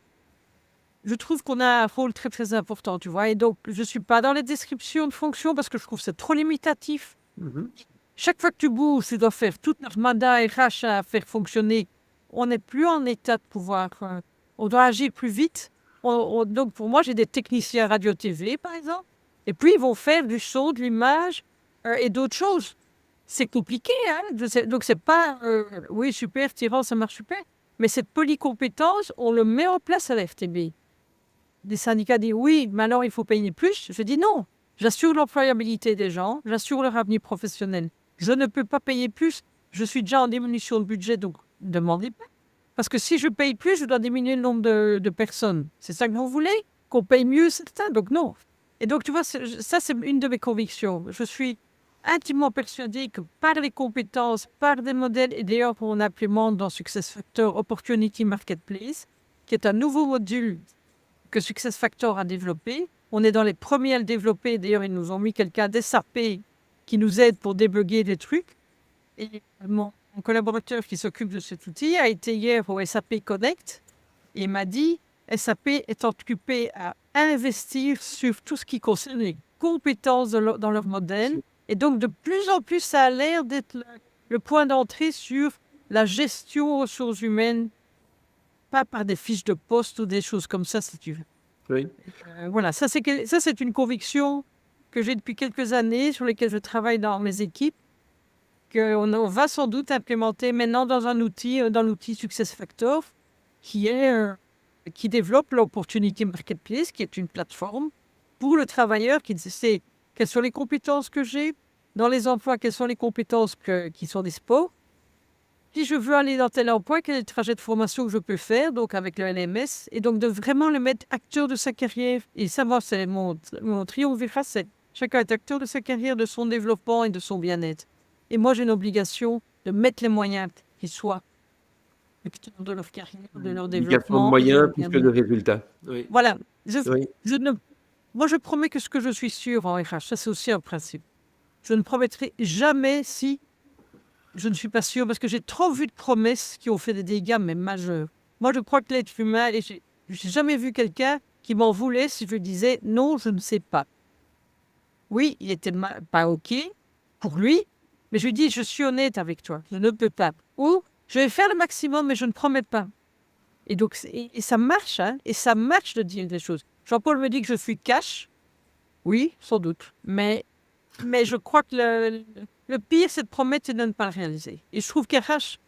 Je trouve qu'on a un rôle très très important, tu vois. Et donc, je ne suis pas dans les descriptions de fonctions parce que je trouve que c'est trop limitatif. Chaque fois que tu bouges, tu dois faire tout notre mandat RH à faire fonctionner. On n'est plus en état de pouvoir. On doit agir plus vite. Donc, pour moi, j'ai des techniciens radio-TV, par exemple. Et puis, ils vont faire du son, de l'image et d'autres choses. C'est compliqué, hein. Donc, c'est pas... oui, super, tirant, ça marche super. Mais cette polycompétence, on le met en place à la FTB. Des syndicats disent oui, mais alors il faut payer plus. Je dis non. J'assure l'employabilité des gens, j'assure leur avenir professionnel. Je ne peux pas payer plus. Je suis déjà en diminution de budget, donc ne demandez pas. Parce que si je paye plus, je dois diminuer le nombre de personnes. C'est ça que vous voulez? Qu'on paye mieux certains? Donc non. Et donc tu vois, ça c'est une de mes convictions. Je suis intimement persuadée que par les compétences, par des modèles, et d'ailleurs on implémente dans SuccessFactors Opportunity Marketplace, qui est un nouveau module que SuccessFactors a développé. On est dans les premiers à le développer. D'ailleurs, ils nous ont mis quelqu'un d'SAP qui nous aide pour débugger des trucs. Et mon collaborateur qui s'occupe de cet outil a été hier au SAP Connect et m'a dit SAP est occupé à investir sur tout ce qui concerne les compétences dans leur modèle. Et donc, de plus en plus, ça a l'air d'être le point d'entrée sur la gestion aux ressources humaines, pas par des fiches de poste ou des choses comme ça, si tu veux. Oui. Voilà, ça c'est une conviction que j'ai depuis quelques années, sur lesquelles je travaille dans mes équipes, qu'on va sans doute implémenter maintenant dans l'outil SuccessFactors, qui développe l'Opportunity Marketplace, qui est une plateforme pour le travailleur qui sait quelles sont les compétences que j'ai dans les emplois, quelles sont les compétences qui sont dispo. Si je veux aller dans tel emploi, quel est le trajet de formation que je peux faire, donc avec le LMS, et donc de vraiment le mettre acteur de sa carrière. Et ça, moi, c'est mon triumvirat, c'est chacun est acteur de sa carrière, de son développement et de son bien-être. Et moi, j'ai une obligation de mettre les moyens qui soient acteurs de leur carrière, de leur développement. De moyens plus que de résultats. Oui. Voilà. Moi, je promets que ce que je suis sûr en RH, ça c'est aussi un principe. Je ne promettrai jamais si je ne suis pas sûre parce que j'ai trop vu de promesses qui ont fait des dégâts, mais majeurs. Moi, je crois que l'être humain, et je n'ai jamais vu quelqu'un qui m'en voulait si je disais non, je ne sais pas. Oui, il était pas OK pour lui, mais je lui dis, je suis honnête avec toi, je ne peux pas. Ou je vais faire le maximum, mais je ne promets pas. Et donc, et ça marche, hein, et ça marche de dire des choses. Jean-Paul me dit que je suis cash. Oui, sans doute. Mais je crois que le pire, c'est de promettre et de ne pas le réaliser. Et je trouve qu'RH,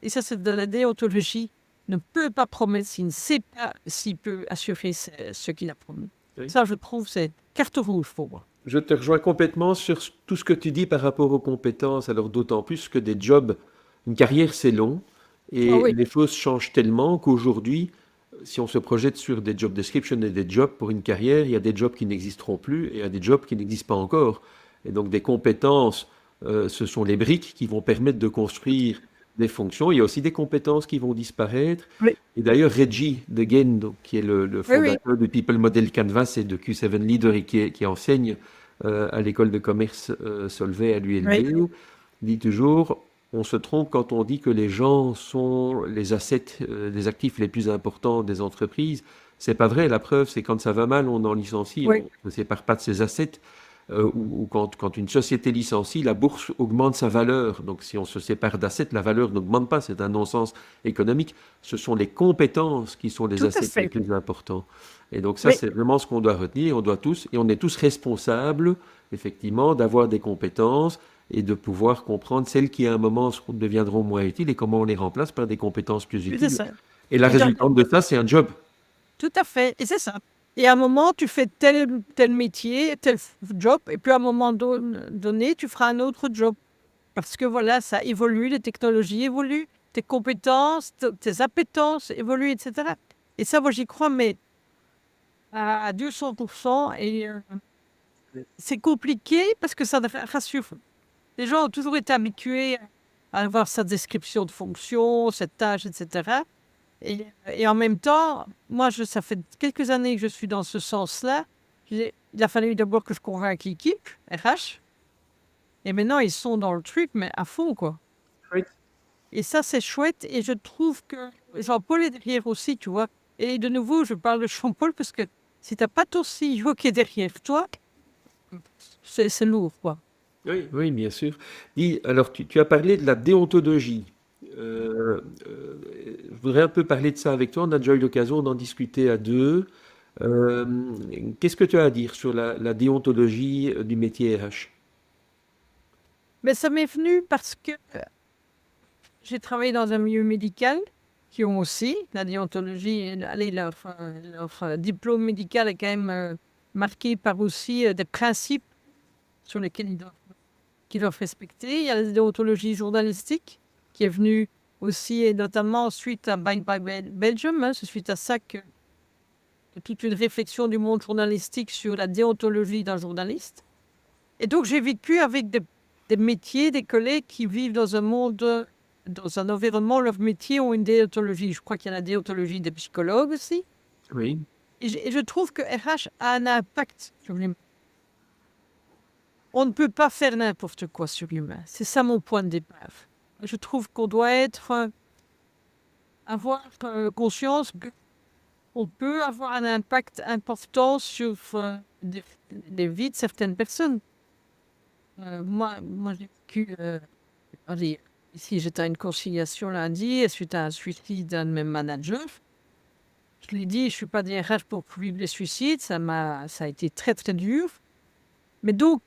et ça c'est de la déontologie, ne peut pas promettre s'il ne sait pas s'il peut assurer ce qu'il a promis. Oui. Ça, je trouve, c'est carte rouge pour moi. Je te rejoins complètement sur tout ce que tu dis par rapport aux compétences, alors d'autant plus que des jobs, une carrière c'est long, Ah et oui, les choses changent tellement qu'aujourd'hui, si on se projette sur des job descriptions et des jobs pour une carrière, il y a des jobs qui n'existeront plus et il y a des jobs qui n'existent pas encore. Et donc des compétences, ce sont les briques qui vont permettre de construire des fonctions. Il y a aussi des compétences qui vont disparaître. oui, Et d'ailleurs, Reggie Degen, donc, qui est le oui, oui. fondateur du People Model Canvas et de Q7 Leader et qui enseigne à l'école de commerce Solvay à l'ULB, Oui. dit toujours, on se trompe quand on dit que les gens sont les assets, les actifs les plus importants des entreprises. C'est pas vrai. La preuve, c'est quand ça va mal, on en licencie, Oui. on ne se sépare pas de ses assets. Ou quand une société licencie, la bourse augmente sa valeur. Donc si on se sépare d'assets, la valeur n'augmente pas. C'est un non-sens économique. Ce sont les compétences qui sont les Tout à assets les fait. plus importants. Et donc ça, Oui, c'est vraiment ce qu'on doit retenir. On doit tous, et on est tous responsables, effectivement, d'avoir des compétences et de pouvoir comprendre celles qui, à un moment, deviendront moins utiles et comment on les remplace par des compétences plus c'est utiles. ça. Et la Et dans- résultante de ça, c'est un job. Tout à fait. Et c'est ça. Et à un moment, tu fais tel métier, tel job, et puis à un moment donné, tu feras un autre job. Parce que voilà, ça évolue, les technologies évoluent, tes compétences, tes appétences évoluent, etc. Et ça, moi, j'y crois, mais à 200%. Et c'est compliqué parce que ça rassure. Les gens ont toujours été habitués à avoir sa description de fonction, cette tâche, etc. Et en même temps, moi, ça fait quelques années que je suis dans ce sens-là. Il a fallu d'abord que je convainque l'équipe, RH. Et maintenant, ils sont dans le truc, mais à fond, quoi. Oui. Et ça, c'est chouette. Et je trouve que Jean-Paul est derrière aussi, tu vois. Et de nouveau, je parle de Jean-Paul parce que si t'as pas ton CEO qui est derrière toi, c'est lourd, quoi. Oui, oui, bien sûr. Dis, alors, tu as parlé de la déontologie. Je voudrais un peu parler de ça avec toi. On a déjà eu l'occasion d'en discuter à deux. Euh, Qu'est-ce que tu as à dire sur la déontologie du métier RH? Mais ça m'est venu parce que j'ai travaillé dans un milieu médical qui ont aussi la déontologie. Allez, leur diplôme médical est quand même marqué par aussi des principes sur lesquels qu'ils doivent respecter. Il y a la déontologie journalistique qui est venue aussi, et notamment suite à Bye Bye Belgium. Hein, c'est suite à ça que toute une réflexion du monde journalistique sur la déontologie d'un journaliste. Et donc, j'ai vécu avec des métiers, des collègues qui vivent dans un monde, dans un environnement où leurs métiers ont une déontologie. Je crois qu'il y a la déontologie des psychologues aussi. Oui, Et je trouve que RH a un impact sur l'humain. On ne peut pas faire n'importe quoi sur l'humain. C'est ça mon point de départ. Je trouve qu'on doit avoir conscience qu'on peut avoir un impact important sur les vies de certaines personnes. Moi j'ai vécu. Allez, ici, j'étais à une conciliation lundi suite à un suicide d'un de mes managers. Je l'ai dit, je ne suis pas DRH pour vivre les suicides. Ça a été très, très dur. Mais donc,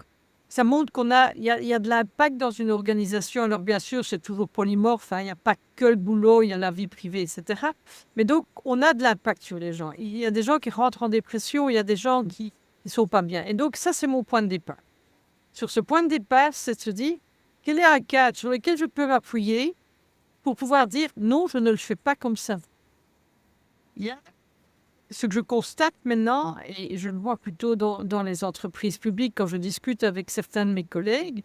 ça montre il y a de l'impact dans une organisation. Alors, bien sûr, c'est toujours polymorphe. Hein, il n'y a pas que le boulot, il y a la vie privée, etc. Mais donc, on a de l'impact sur les gens. Il y a des gens qui rentrent en dépression, il y a des gens qui ne sont pas bien. Et donc, ça, c'est mon point de départ. Sur ce point de départ, c'est de se dire, quel est un cadre sur lequel je peux m'appuyer pour pouvoir dire non, je ne le fais pas comme ça. Il y a ce que je constate maintenant, et je le vois plutôt dans les entreprises publiques quand je discute avec certains de mes collègues,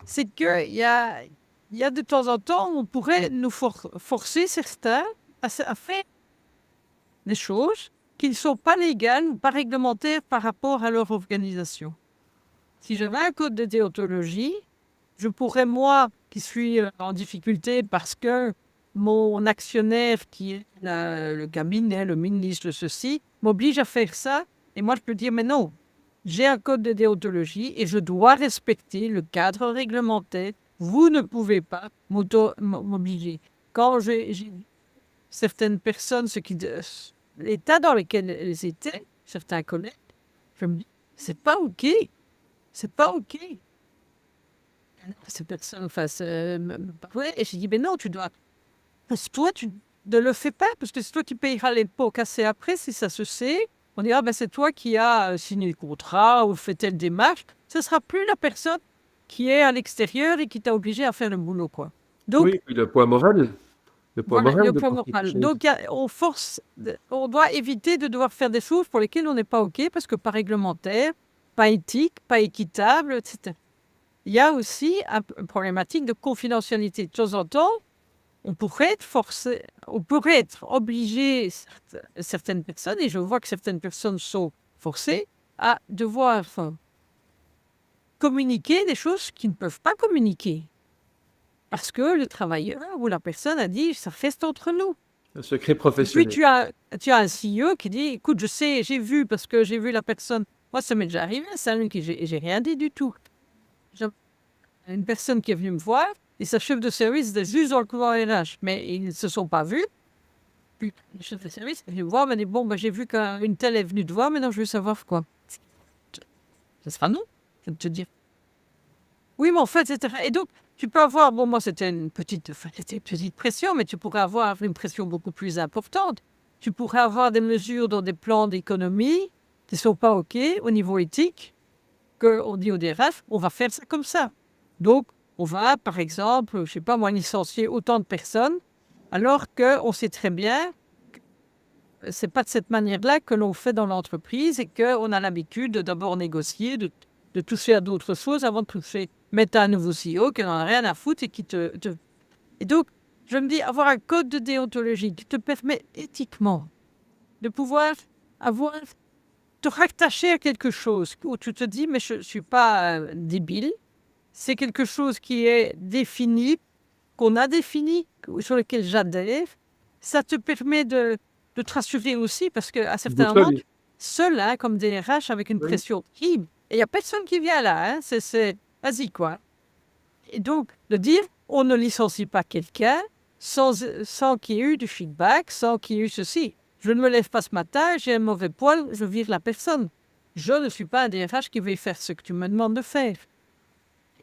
c'est qu'il y a de temps en temps, on pourrait nous forcer certains à faire des choses qui ne sont pas légales ou pas réglementaires par rapport à leur organisation. Si j'avais un code de déontologie, je pourrais, moi, qui suis en difficulté parce que mon actionnaire, qui est le cabinet, le ministre de ceci, m'oblige à faire ça. Et moi, je peux dire, mais non, j'ai un code de déontologie et je dois respecter le cadre réglementaire. Vous ne pouvez pas m'obliger. Quand j'ai certaines personnes, l'état dans lequel elles étaient, certains collègues, je me dis, c'est pas OK. C'est pas OK. Ces personnes me parlaient et j'ai dit, mais non, tu dois. Parce que toi, tu ne le fais pas, parce que c'est toi qui payeras les pots cassés après, si ça se sait. On dira, ben, c'est toi qui as signé le contrat ou fait telle démarche. Ce ne sera plus la personne qui est à l'extérieur et qui t'a obligé à faire le boulot, quoi. Donc, Oui, puis le poids moral. Le poids voilà, moral le de point porter moral. quelque chose. Donc, on doit éviter de devoir faire des choses pour lesquelles on n'est pas OK, parce que pas réglementaire, pas éthique, pas équitable, etc. Il y a aussi une problématique de confidentialité. De temps en temps, on pourrait être forcé, on pourrait être obligé, certaines personnes, et je vois que certaines personnes sont forcées, à devoir communiquer des choses qu'ils ne peuvent pas communiquer. Parce que le travailleur ou la personne a dit, ça reste entre nous. Un secret Et puis professionnel. tu as un CEO qui dit, écoute, je sais, j'ai vu, parce que j'ai vu la personne. Moi, ça m'est déjà arrivé, c'est lui qui j'ai rien dit du tout. Une personne qui est venue me voir, et sa chef de service était juste dans le couloir RH, mais ils ne se sont pas vus. Puis le chef de service est venu me voir, m'a dit, bon, j'ai vu qu'une telle est venue te voir, maintenant je veux savoir quoi. Ça sera non, je vais te dire. Oui, mais en fait, etc. Et donc, tu peux avoir, bon, moi c'était une petite pression, mais tu pourrais avoir une pression beaucoup plus importante. Tu pourrais avoir des mesures dans des plans d'économie qui ne sont pas OK au niveau éthique, qu'on dit au DRH, on va faire ça comme ça. Donc, on va, par exemple, je ne sais pas moi, licencier autant de personnes, alors qu'on sait très bien que ce n'est pas de cette manière-là que l'on fait dans l'entreprise et qu'on a l'habitude de d'abord négocier, de toucher à d'autres choses avant de mettre un nouveau CEO qui n'en a rien à foutre et qui Et donc, je me dis, avoir un code de déontologie qui te permet éthiquement de pouvoir te rattacher à quelque chose où tu te dis, mais je ne suis pas débile. C'est quelque chose qui est défini, qu'on a défini, sur lequel j'adhère. Ça te permet de te rassurer aussi, parce qu'à certains moments, seul, hein, comme DRH, avec une pression terrible, et il n'y a personne qui vient là, hein, c'est vas-y, quoi. Et donc, de dire, on ne licencie pas quelqu'un sans qu'il y ait eu du feedback, sans qu'il y ait eu ceci. Je ne me lève pas ce matin, j'ai un mauvais poil, je vire la personne. Je ne suis pas un DRH qui va faire ce que tu me demandes de faire.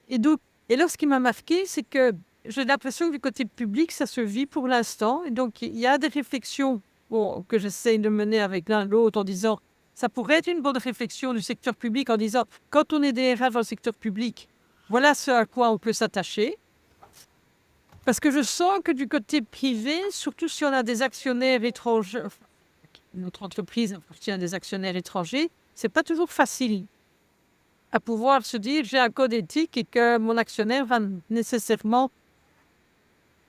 Et là, ce qui m'a marqué, c'est que j'ai l'impression que du côté public, ça se vit pour l'instant. Et donc, il y a des réflexions que j'essaie de mener avec l'un l'autre en disant, ça pourrait être une bonne réflexion du secteur public en disant, quand on est DRH dans le secteur public, voilà ce à quoi on peut s'attacher. Parce que je sens que du côté privé, surtout si on a des actionnaires étrangers, notre entreprise appartient à des actionnaires étrangers, c'est pas toujours facile à pouvoir se dire j'ai un code éthique et que mon actionnaire va nécessairement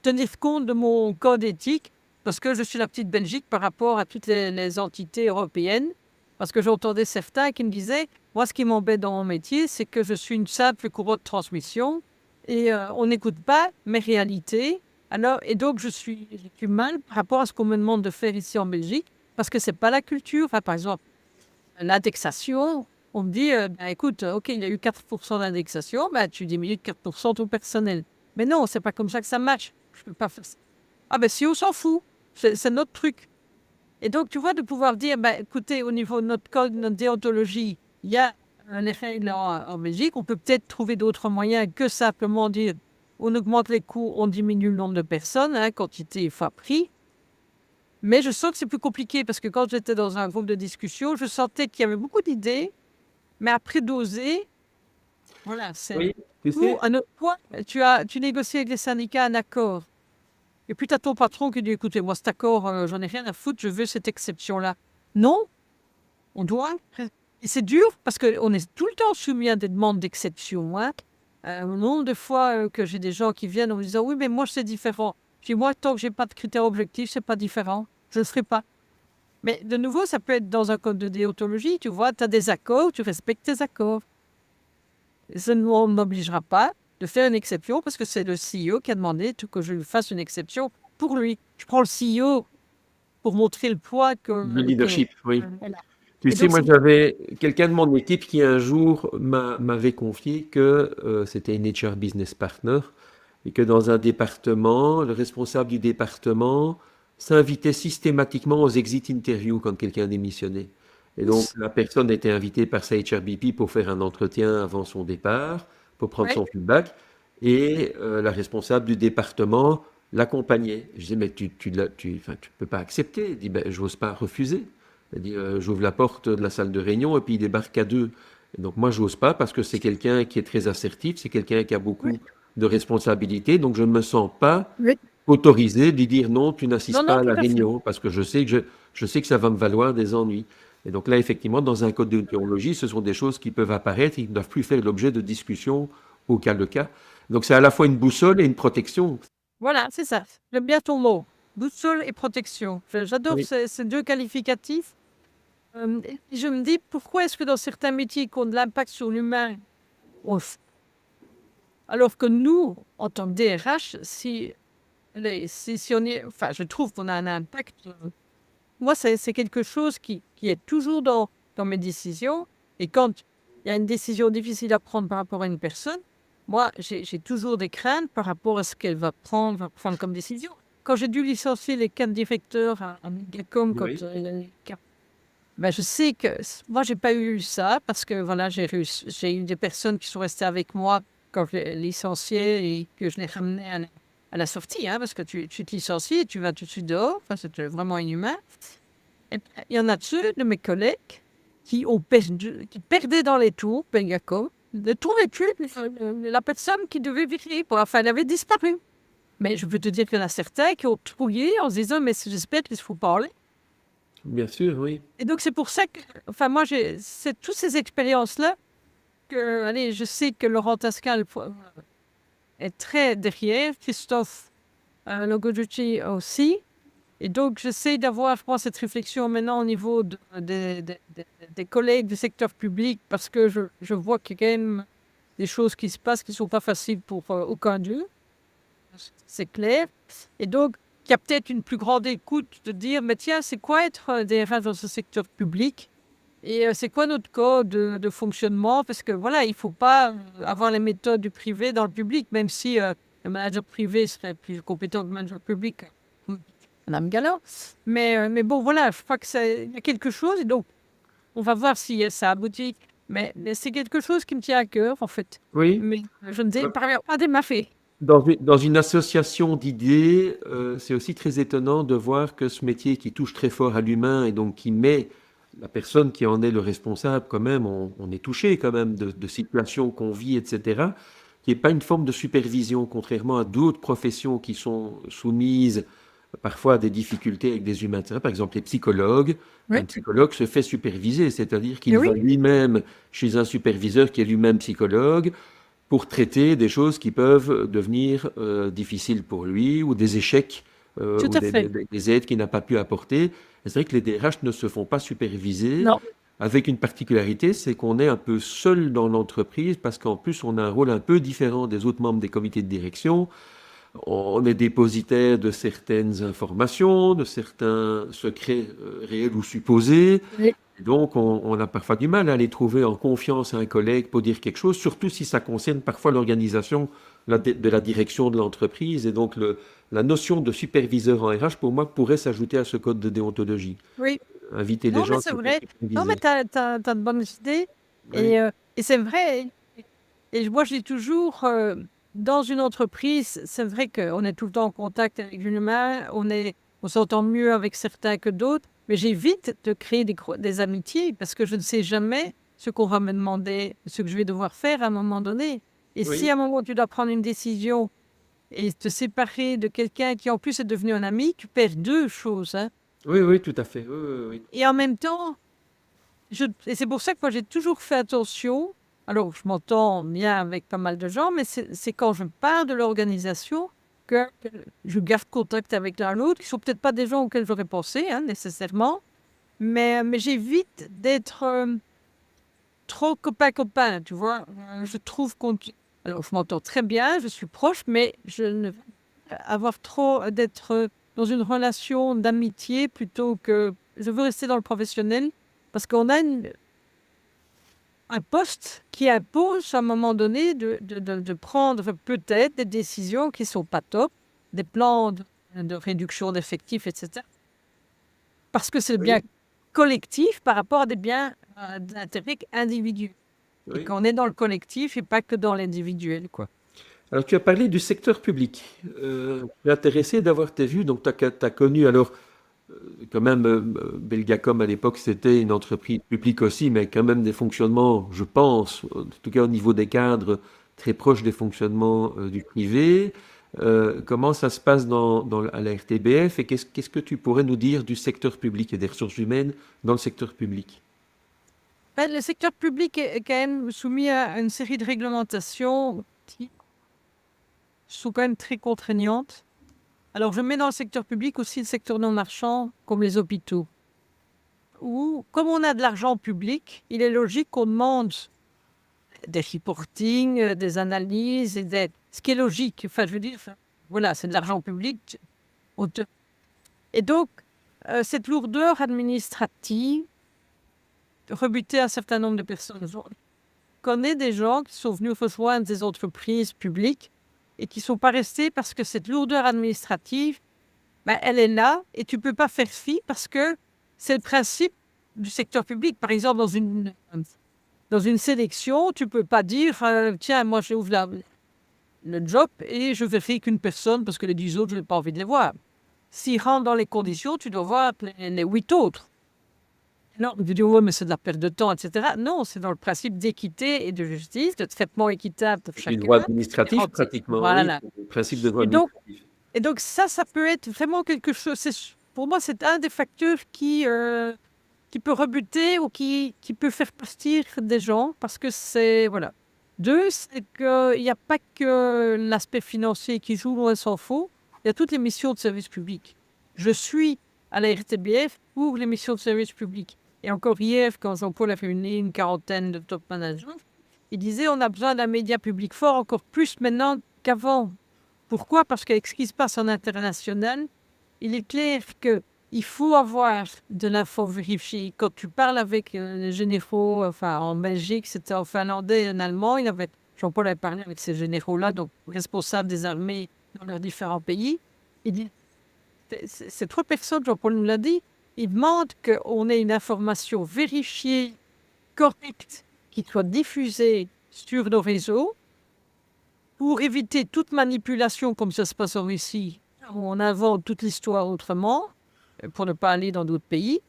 tenir compte de mon code éthique parce que je suis la petite Belgique par rapport à toutes les entités européennes. Parce que j'entendais certains qui me disaient, moi ce qui m'embête dans mon métier, c'est que je suis une simple courroie de transmission et on n'écoute pas mes réalités. Alors, et donc j'ai du mal par rapport à ce qu'on me demande de faire ici en Belgique parce que c'est pas la culture. Enfin, par exemple, l'indexation, on me dit, écoute, OK, il y a eu 4% d'indexation, tu diminues de 4% ton personnel. Mais non, c'est pas comme ça que ça marche. Je peux pas faire ça. Ah ben si, on s'en fout. C'est notre truc. Et donc, tu vois, de pouvoir dire, écoutez, au niveau de notre code, notre déontologie, il y a un effet en Belgique. On peut peut-être trouver d'autres moyens que simplement dire, on augmente les coûts, on diminue le nombre de personnes, quantité fois prix. Mais je sens que c'est plus compliqué parce que quand j'étais dans un groupe de discussion, je sentais qu'il y avait beaucoup d'idées, mais après doser, voilà, c'est... Oui, tu sais, À notre point, tu négocies avec les syndicats un accord. Et puis tu as ton patron qui dit, écoutez, moi cet accord, j'en ai rien à foutre, je veux cette exception-là. Non, on doit... Et c'est dur parce qu'on est tout le temps soumis à des demandes d'exception. Le nombre de fois que j'ai des gens qui viennent en me disant, oui, mais moi c'est différent. Je dis, moi, tant que j'ai pas de critères objectifs, c'est pas différent. Je ne ferai pas. Mais de nouveau, ça peut être dans un code de déontologie. Tu vois, tu as des accords, tu respectes tes accords. Ça ne m'obligera pas de faire une exception parce que c'est le CEO qui a demandé que je lui fasse une exception pour lui. Je prends le CEO pour montrer le poids Le leadership, oui. voilà. Tu Et sais, donc, moi, c'est j'avais quelqu'un de mon équipe qui un jour m'avait confié que c'était une HR business partner et que dans un département, le responsable du département s'invitait systématiquement aux exit interviews quand quelqu'un démissionnait. Et donc, la personne était invitée par sa HRBP pour faire un entretien avant son départ, pour prendre ouais. son feedback, et la responsable du département l'accompagnait. Je disais, mais enfin, tu peux pas accepter. Il dit, ben, j'ose pas refuser. Il dit, j'ouvre la porte de la salle de réunion et puis il débarque à deux. Et donc moi, j'ose pas parce que c'est quelqu'un qui est très assertif, c'est quelqu'un qui a Oui, beaucoup de responsabilités, donc je ne me sens pas oui. autorisé de lui dire non, tu n'assistes Non, pas non, à tout la à fait. réunion parce que je sais que ça va me valoir des ennuis. Et donc là, effectivement, dans un code de déontologie, ce sont des choses qui peuvent apparaître et qui ne doivent plus faire l'objet de discussions au cas le cas. Donc c'est à la fois une boussole et une protection. Voilà, c'est ça. J'aime bien ton mot. Boussole et protection. J'adore Oui, ces deux qualificatifs. Et je me dis, pourquoi est-ce que dans certains métiers qui ont de l'impact sur l'humain, alors que nous, en tant que DRH, si on est, enfin, je trouve qu'on a un impact. Moi, c'est quelque chose qui est toujours dans mes décisions. Et quand il y a une décision difficile à prendre par rapport à une personne, moi, j'ai toujours des craintes par rapport à ce qu'elle va prendre comme décision. Quand j'ai dû licencier les 4 directeurs à Megacom, oui, ben, je sais que moi, j'ai pas eu ça parce que voilà, j'ai eu des personnes qui sont restées avec moi quand je l'ai licencié et que je les ramenais à la sortie, hein, parce que tu te licencies et tu vas tout de suite dehors. Enfin, c'était vraiment inhumain. Et ben, il y en a deux de mes collègues qui perdaient dans les tours, Megacom, ne trouvaient plus la personne qui devait vérifier. Enfin, elle avait disparu. Mais je peux te dire qu'il y en a certains qui ont trouillé en se disant, mais j'espère qu'il faut parler. bien sûr, oui. Et donc, c'est pour ça que, enfin, moi, c'est toutes ces expériences-là que, allez, je sais que Laurent Tascal est très derrière, Christophe Logoducci aussi. Et donc, j'essaie d'avoir, je pense, cette réflexion maintenant au niveau des collègues du secteur public parce que je vois qu'il y a quand même des choses qui se passent qui ne sont pas faciles pour aucun d'eux. C'est clair. Et donc, il y a peut-être une plus grande écoute de dire, mais tiens, c'est quoi être DRH dans ce secteur public? Et c'est quoi notre code de fonctionnement? Parce que voilà, il ne faut pas avoir les méthodes du privé dans le public, même si le manager privé serait plus compétent que le manager public. Madame Galland. Mais bon, voilà, je crois il y a quelque chose. Et donc, on va voir si ça aboutit. Mais c'est quelque chose qui me tient à cœur, en fait. Oui. Mais je ne parviens pas à démaffer. Dans une association d'idées, c'est aussi très étonnant de voir que ce métier qui touche très fort à l'humain et donc qui met la personne qui en est le responsable quand même, on est touché quand même de situations qu'on vit, etc., qui n'est pas une forme de supervision, contrairement à d'autres professions qui sont soumises parfois à des difficultés avec des humains, etc. Par exemple, les psychologues. Oui. Un psychologue se fait superviser, c'est-à-dire Et qu'il oui. va lui-même chez un superviseur qui est lui-même psychologue pour traiter des choses qui peuvent devenir difficiles pour lui ou des échecs Tout ou à fait. des aides qu'il n'a pas pu apporter. Et c'est vrai que les DRH ne se font pas superviser Non. avec une particularité, c'est qu'on est un peu seul dans l'entreprise parce qu'en plus on a un rôle un peu différent des autres membres des comités de direction. On est dépositaire de certaines informations, de certains secrets réels ou supposés. Oui. Et donc, on a parfois du mal à aller trouver en confiance un collègue pour dire quelque chose, surtout si ça concerne parfois l'organisation de la direction de l'entreprise. Et donc, la notion de superviseur en RH, pour moi, pourrait s'ajouter à ce code de déontologie. Oui. Inviter les Non, mais gens à c'est se vrai. Non, mais superviser. tu as de bonnes idées. Oui, Et c'est vrai. Et moi, je dis toujours, dans une entreprise, c'est vrai qu'on est tout le temps en contact avec l'humain, on s'entend mieux avec certains que d'autres, mais j'évite de créer des amitiés parce que je ne sais jamais ce qu'on va me demander, ce que je vais devoir faire à un moment donné. Et si oui, à un moment tu dois prendre une décision et te séparer de quelqu'un qui en plus est devenu un ami, tu perds deux choses, hein. oui, oui, tout à fait. Oui, oui, oui. Et en même temps, et c'est pour ça que moi j'ai toujours fait attention. Alors, je m'entends bien avec pas mal de gens, mais c'est quand je pars de l'organisation que je garde contact avec l'un l'autre, qui sont peut-être pas des gens auxquels j'aurais pensé, hein, nécessairement, mais j'évite d'être trop copain-copain, tu vois. Je trouve qu'on Alors, je m'entends très bien, je suis proche, mais je ne d'être dans une relation d'amitié plutôt que je veux rester dans le professionnel parce qu'on a un poste qui impose à un moment donné de prendre peut-être des décisions qui ne sont pas top, des plans de réduction d'effectifs, etc. Parce que c'est le Oui, bien collectif par rapport à des biens d'intérêt individuels. Et oui. qu'on est dans le collectif et pas que dans l'individuel, quoi. Alors, tu as parlé du secteur public. Je suis intéressé d'avoir tes vues. Donc, tu as connu, alors, quand même, Belgacom à l'époque, c'était une entreprise publique aussi, mais quand même des fonctionnements, je pense, en tout cas au niveau des cadres, très proches des fonctionnements du privé. Comment ça se passe à la RTBF et qu'est-ce que tu pourrais nous dire du secteur public et des ressources humaines dans le secteur public? Ben, le secteur public est quand même soumis à une série de réglementations qui sont quand même très contraignantes. Alors, je mets dans le secteur public aussi le secteur non marchand, comme les hôpitaux, où, comme on a de l'argent public, il est logique qu'on demande des reportings, des analyses, ce qui est logique. Enfin, je veux dire, voilà, c'est de l'argent public. Et donc, cette lourdeur administrative rebutait un certain nombre de personnes. Je connais des gens qui sont venus rejoindre des entreprises publiques et qui ne sont pas restés parce que cette lourdeur administrative, elle est là et tu ne peux pas faire fi parce que c'est le principe du secteur public. Par exemple, dans une sélection, tu ne peux pas dire tiens, moi j'ouvre le job et je vérifie qu'une personne parce que les 10 autres, je n'ai pas envie de les voir. S'ils rentrent dans les conditions, tu dois voir les 8 autres. Non, tu dis, ouais, mais c'est de la perte de temps, etc. Non, c'est dans le principe d'équité et de justice, de traitement équitable pour Une loi chacun. administrative, pratiquement, oui. Voilà. Le principe de loi Et donc, administrative. ça peut être vraiment quelque chose. Pour moi, c'est un des facteurs qui peut rebuter ou qui peut faire partir des gens parce que c'est. Voilà. Deux, c'est qu'il n'y a pas que l'aspect financier qui joue, loin s'en faut. Il y a toutes les missions de service public. Je suis à la RTBF pour les missions de service public. Et encore hier, quand Jean-Paul a réuni une quarantaine de top managers, il disait on a besoin d'un média public fort encore plus maintenant qu'avant. Pourquoi? Parce qu'avec ce qui se passe en international, il est clair qu'il faut avoir de l'info vérifiée. Quand tu parles avec les généraux, enfin en Belgique, c'était en finlandais et en allemand, Jean-Paul avait parlé avec ces généraux-là, donc responsables des armées dans leurs différents pays. Il dit, ces 3 personnes, Jean-Paul nous l'a dit, ils demandent qu'on ait une information vérifiée, correcte, qui soit diffusée sur nos réseaux pour éviter toute manipulation comme ça se passe en Russie, où on invente toute l'histoire autrement, pour ne pas aller dans d'autres pays.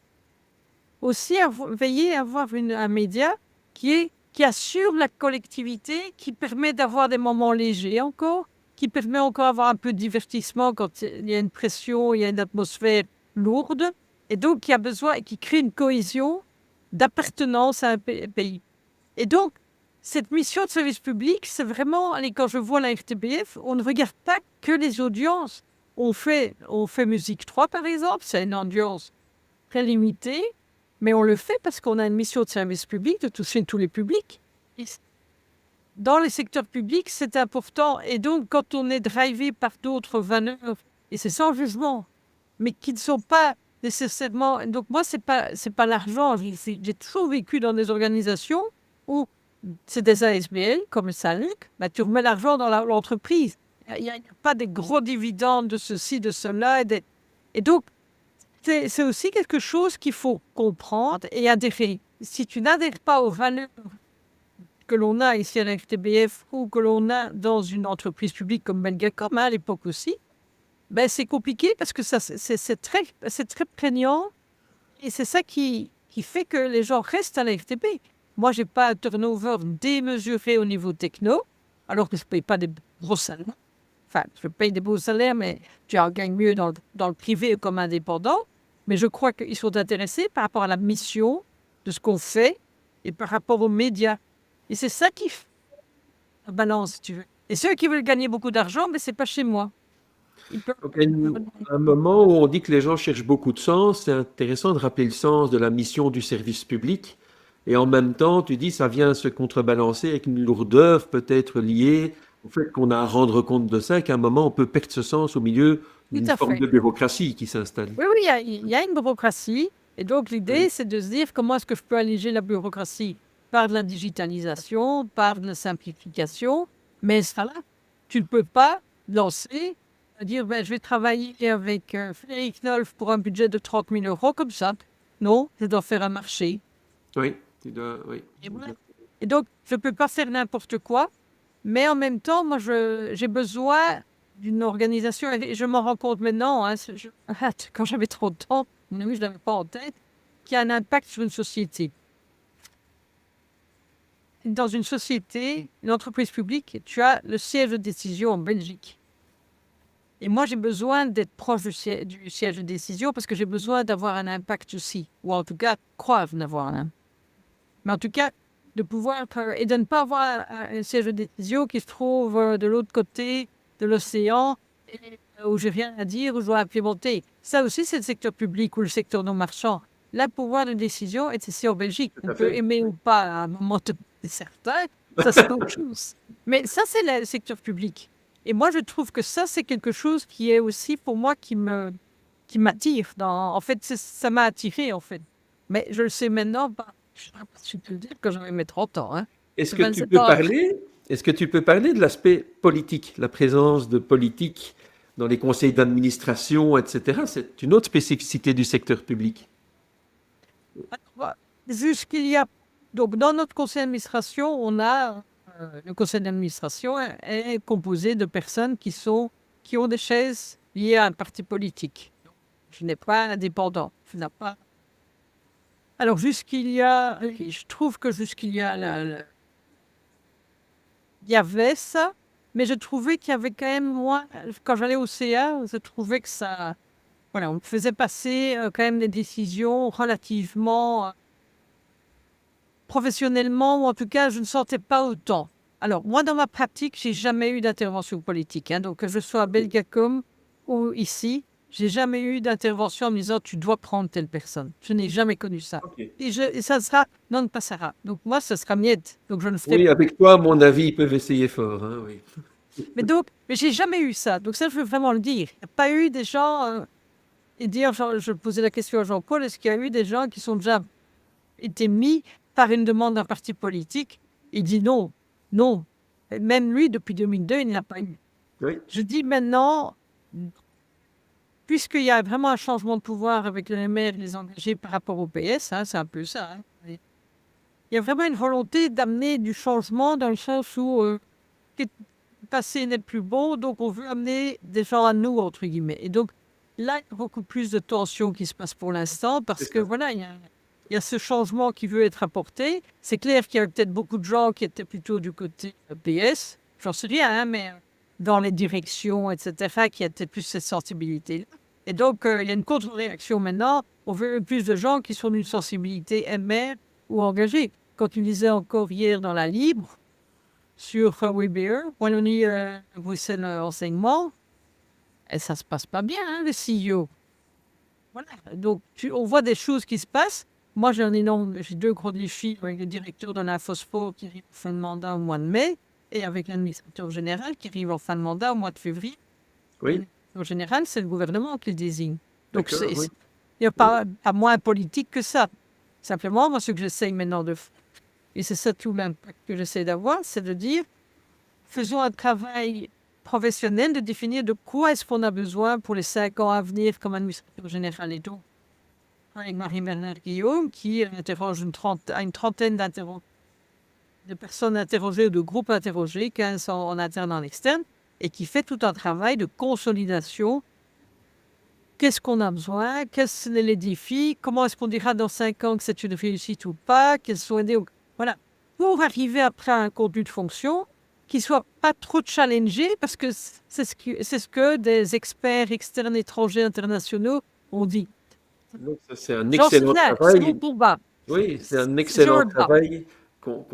Aussi, veiller à avoir un média qui assure la collectivité, qui permet d'avoir des moments légers encore, qui permet encore d'avoir un peu de divertissement quand il y a une pression, il y a une atmosphère lourde, et donc qui crée une cohésion d'appartenance à un pays. Et donc, cette mission de service public, c'est vraiment, quand je vois la RTBF, on ne regarde pas que les audiences. On fait Musique 3, par exemple, c'est une audience très limitée, mais on le fait parce qu'on a une mission de service public, de toucher tous les publics. Et dans les secteurs publics, c'est important. Et donc, quand on est drivé par d'autres valeurs, et c'est sans jugement, mais qui ne sont pas nécessairement... Donc, moi, c'est pas l'argent. J'ai toujours vécu dans des organisations où c'est des ASBL, comme le SALUC, tu remets l'argent dans l'entreprise. Il n'y a pas des gros dividendes de ceci, de cela. Et donc, c'est aussi quelque chose qu'il faut comprendre et adhérer. Si tu n'adhères pas aux valeurs que l'on a ici à la FTBF ou que l'on a dans une entreprise publique comme Belgacom, à l'époque aussi, c'est compliqué parce que c'est très prégnant et c'est ça qui fait que les gens restent à la FTB. Moi, je n'ai pas un turnover démesuré au niveau techno, alors que je ne paye pas des gros salaires. Enfin, je paye des beaux salaires, mais tu en gagnes mieux dans le privé comme indépendant. Mais je crois qu'ils sont intéressés par rapport à la mission de ce qu'on fait et par rapport aux médias. Et c'est ça qui fait la balance, si tu veux. Et ceux qui veulent gagner beaucoup d'argent, ce n'est pas chez moi. Donc, il y a un moment où on dit que les gens cherchent beaucoup de sens. C'est intéressant de rappeler le sens de la mission du service public. Et en même temps, tu dis, ça vient se contrebalancer avec une lourdeur peut-être liée au fait qu'on a à rendre compte de ça, qu'à un moment, on peut perdre ce sens au milieu Tout d'une à forme fait. de bureaucratie qui s'installe. Oui, oui, il y a une bureaucratie. Et donc, Oui, l'idée, c'est de se dire comment est-ce que je peux alléger la bureaucratie par de la digitalisation, par de la simplification. Mais ça, là, tu ne peux pas lancer, dire, ben, je vais travailler avec Frédéric Nolf pour un budget de 30 000 euros comme ça. Non, je dois faire un marché. oui, oui. Et voilà. Et donc, je ne peux pas faire n'importe quoi. Mais en même temps, moi, j'ai besoin d'une organisation, et je m'en rends compte maintenant, hein, quand j'avais trop de temps, mon ami, je ne l'avais pas en tête, qui a un impact sur une société. Dans une société, une entreprise publique, tu as le siège de décision en Belgique. Et moi, j'ai besoin d'être proche du siège de décision parce que j'ai besoin d'avoir un impact aussi, ou en tout cas, croire en avoir un impact. Mais en tout cas, de pouvoir et de ne pas avoir un siège de décision qui se trouve de l'autre côté de l'océan et où j'ai rien à dire, où je dois implémenter. Ça aussi, c'est le secteur public ou le secteur non marchand. Le pouvoir de décision est ici en Belgique. Tout On à peut fait. aimer ou pas à un moment certain, ça c'est autre chose. Mais ça, c'est le secteur public. Et moi, je trouve que ça, c'est quelque chose qui est aussi pour moi qui m'attire. En fait, ça m'a attiré, en fait. Mais je le sais maintenant, je ne sais pas si tu peux le dire, quand j'avais mes 30 ans. Hein. Est-ce C'est que tu 27 peux ans après. parler, est-ce que tu peux parler de l'aspect politique, la présence de politique dans les conseils d'administration, etc. C'est une autre spécificité du secteur public. Jusqu'il y a. Donc, dans notre conseil d'administration, on a. Le conseil d'administration est composé de personnes qui ont des chaises liées à un parti politique. Je n'ai pas indépendant. Je n'ai pas. Alors, je trouve que jusqu'il y a il y avait ça, mais je trouvais qu'il y avait quand même moins. Quand j'allais au CA, je trouvais que ça. Voilà, on me faisait passer quand même des décisions relativement professionnellement, ou en tout cas, je ne sentais pas autant. Alors, moi, dans ma pratique, j'ai jamais eu d'intervention politique. Hein, donc, que je sois à Belgacom ou ici, j'ai jamais eu d'intervention en me disant tu dois prendre telle personne. Je n'ai jamais connu ça. Ok. Et ça sera non passera. Donc, moi, ça sera miette. Donc, je ne ferai Oui, pas. avec toi, à mon avis, ils peuvent essayer fort. Hein, oui. Mais j'ai jamais eu ça. Donc, ça, je veux vraiment le dire. Il n'y a pas eu des gens. Et dire, je posais la question à Jean-Paul, est-ce qu'il y a eu des gens qui sont déjà été mis par une demande d'un parti politique? Il dit non, non. Et même lui, depuis 2002, il n'y l'a pas eu. Oui. Je dis maintenant, puisqu'il y a vraiment un changement de pouvoir avec les maires et les engagés par rapport au PS, hein, c'est un peu ça. Hein. Il y a vraiment une volonté d'amener du changement dans le sens où le passé n'est plus bon, donc on veut amener des gens à nous, entre guillemets. Et donc, là, il y a beaucoup plus de tensions qui se passent pour l'instant parce C'est que ça. voilà, il y a ce changement qui veut être apporté. C'est clair qu'il y a peut-être beaucoup de gens qui étaient plutôt du côté PS, j'en sais rien, hein, mais dans les directions, etc., qui étaient plus cette sensibilité-là. Et donc, il y a une contre-réaction maintenant. On veut plus de gens qui sont d'une sensibilité MR ou engagée. Quand tu disais encore hier dans la Libre, sur WBR, Wallonie, Bruxelles Enseignement, et ça se passe pas bien, hein, les CEO. Voilà. Donc, on voit des choses qui se passent. Moi, j'ai 2 gros défis avec le directeur de l'Infosport qui arrive en fin de mandat au mois de mai et avec l'administrateur général qui arrive en fin de mandat au mois de février. Oui, En général, c'est le gouvernement qui le désigne. Donc, d'accord, oui. il n'y a pas moins politique que ça. Simplement, moi, ce que j'essaye maintenant de faire, et c'est ça tout l'impact que j'essaie d'avoir, c'est de dire, faisons un travail professionnel de définir de quoi est-ce qu'on a besoin pour les 5 ans à venir comme administrateur général et tout. Avec Marie-Bernard Guillaume, qui interroge une trentaine de personnes interrogées ou de groupes interrogés, 15 en interne et en externe, et qui fait tout un travail de consolidation. Qu'est-ce qu'on a besoin? Quels sont les défis? Comment est-ce qu'on dira dans 5 ans que c'est une réussite ou pas? Quels sont les... Voilà. Pour arriver après à un contenu de fonction qui ne soit pas trop challengé, parce que c'est ce que des experts externes, étrangers, internationaux ont dit. Donc, ça, c'est un J'en suis excellent là, c'est mon travail. combat. Oui, c'est un Je excellent le bats. travail qu'on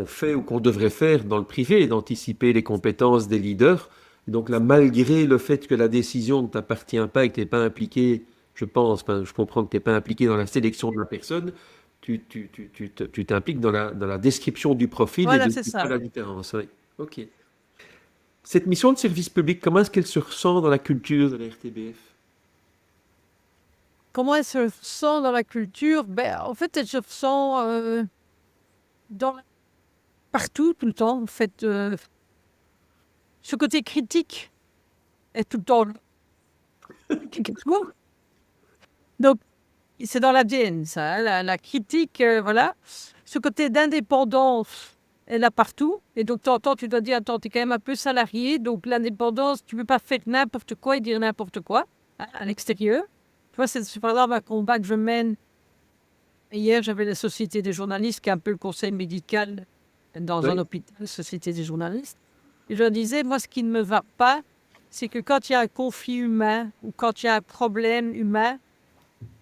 fait ou qu'on devrait faire dans le privé, d'anticiper les compétences des leaders. Donc là, malgré le fait que la décision ne t'appartient pas et que tu n'es pas impliqué, je pense, enfin, je comprends que tu n'es pas impliqué dans la sélection de la personne, tu t'impliques dans la description du profil et Voilà, de c'est tu fais ça. la différence. Oui. Ok. Cette mission de service public, comment est-ce qu'elle se ressent dans la culture de la RTBF? Comment elle se ressent dans la culture? Ben, en fait, elle se ressent dans, partout, tout le temps. En fait, ce côté critique est tout le temps là. Donc, c'est dans l'ADN, ça, hein, la critique, voilà. Ce côté d'indépendance est là partout. Et donc, de temps en temps, tu dois dire, attends, tu es quand même un peu salarié. Donc, l'indépendance, tu ne peux pas faire n'importe quoi et dire n'importe quoi hein, à l'extérieur. Tu vois, c'est par exemple un combat que je mène. Hier, j'avais la Société des journalistes, qui est un peu le conseil médical dans un Oui. hôpital, Société des journalistes. Et je leur disais, moi, ce qui ne me va pas, c'est que quand il y a un conflit humain ou quand il y a un problème humain,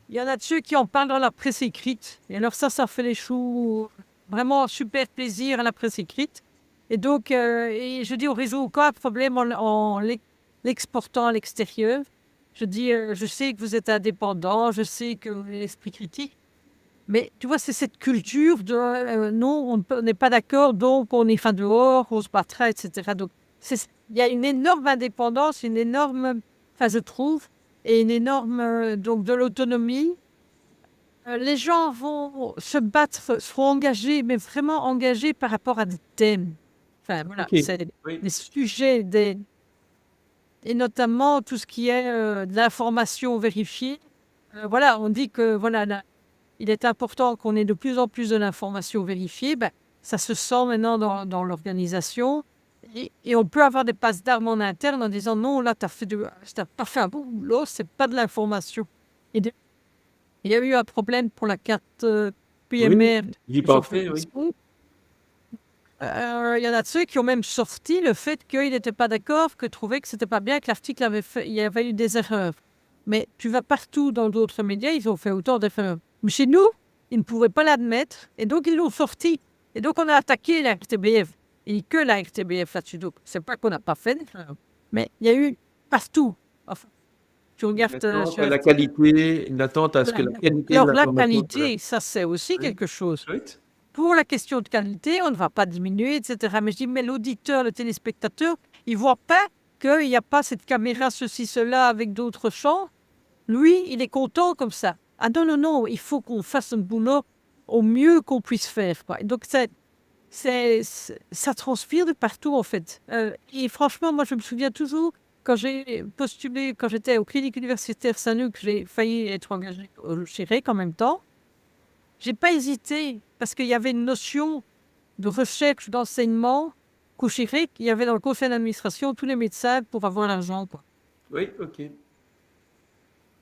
il y en a de ceux qui en parlent dans la presse écrite. Et alors ça fait les choux. Vraiment super plaisir à la presse écrite. Et donc, et je dis, on résout aucun problème en l'exportant à l'extérieur. Je dis, je sais que vous êtes indépendant, je sais que vous avez l'esprit critique. Mais tu vois, c'est cette culture de non, on n'est pas d'accord, donc on est fin dehors, on se battra, etc. Donc, il y a une énorme indépendance, une énorme, enfin, je trouve, et une énorme, donc, de l'autonomie. Les gens vont se battre, seront engagés, mais vraiment engagés par rapport à des thèmes. Enfin, voilà, Ok. c'est Oui. des sujets, et notamment tout ce qui est de l'information vérifiée. Voilà, on dit que voilà, il est important qu'on ait de plus en plus de l'information vérifiée. Ben, ça se sent maintenant dans l'organisation. Et on peut avoir des passes d'armes en interne en disant non, là, tu n'as pas fait un bon boulot, c'est pas de l'information. Et il y a eu un problème pour la carte Oui. PMR. J'y Ils ont fait pensais, oui. il y en a de ceux qui ont même sorti le fait qu'ils n'étaient pas d'accord, que trouvaient que c'était pas bien, que l'article avait fait, il y avait eu des erreurs. Mais tu vas partout dans d'autres médias, ils ont fait autant d'erreurs. Mais chez nous, ils ne pouvaient pas l'admettre, et donc ils l'ont sorti. Et donc on a attaqué la RTBF. Et que la RTBF là-dessus. Donc c'est pas qu'on n'a pas fait d'erreurs, mais il y a eu partout. Enfin, tu Une regardes attente à sur la RTBF. qualité, une attente à ce que la qualité de Alors la l'information soit là. qualité, ça c'est aussi Oui. quelque chose. Chouette. Pour la question de qualité, on ne va pas diminuer, etc. Mais je dis, mais l'auditeur, le téléspectateur, il ne voit pas qu'il n'y a pas cette caméra, ceci, cela, avec d'autres champs. Lui, il est content comme ça. Ah non, non, non, il faut qu'on fasse un boulot au mieux qu'on puisse faire, quoi. Et donc, ça transpire de partout, en fait. Et franchement, moi, je me souviens toujours, quand j'ai postulé, quand j'étais aux cliniques universitaires Saint-Luc, j'ai failli être engagée au Chirac en même temps. J'ai pas hésité, parce qu'il y avait une notion de recherche, d'enseignement, qu'au Chirac, il y avait dans le conseil d'administration tous les médecins pour avoir l'argent, quoi. Oui, ok.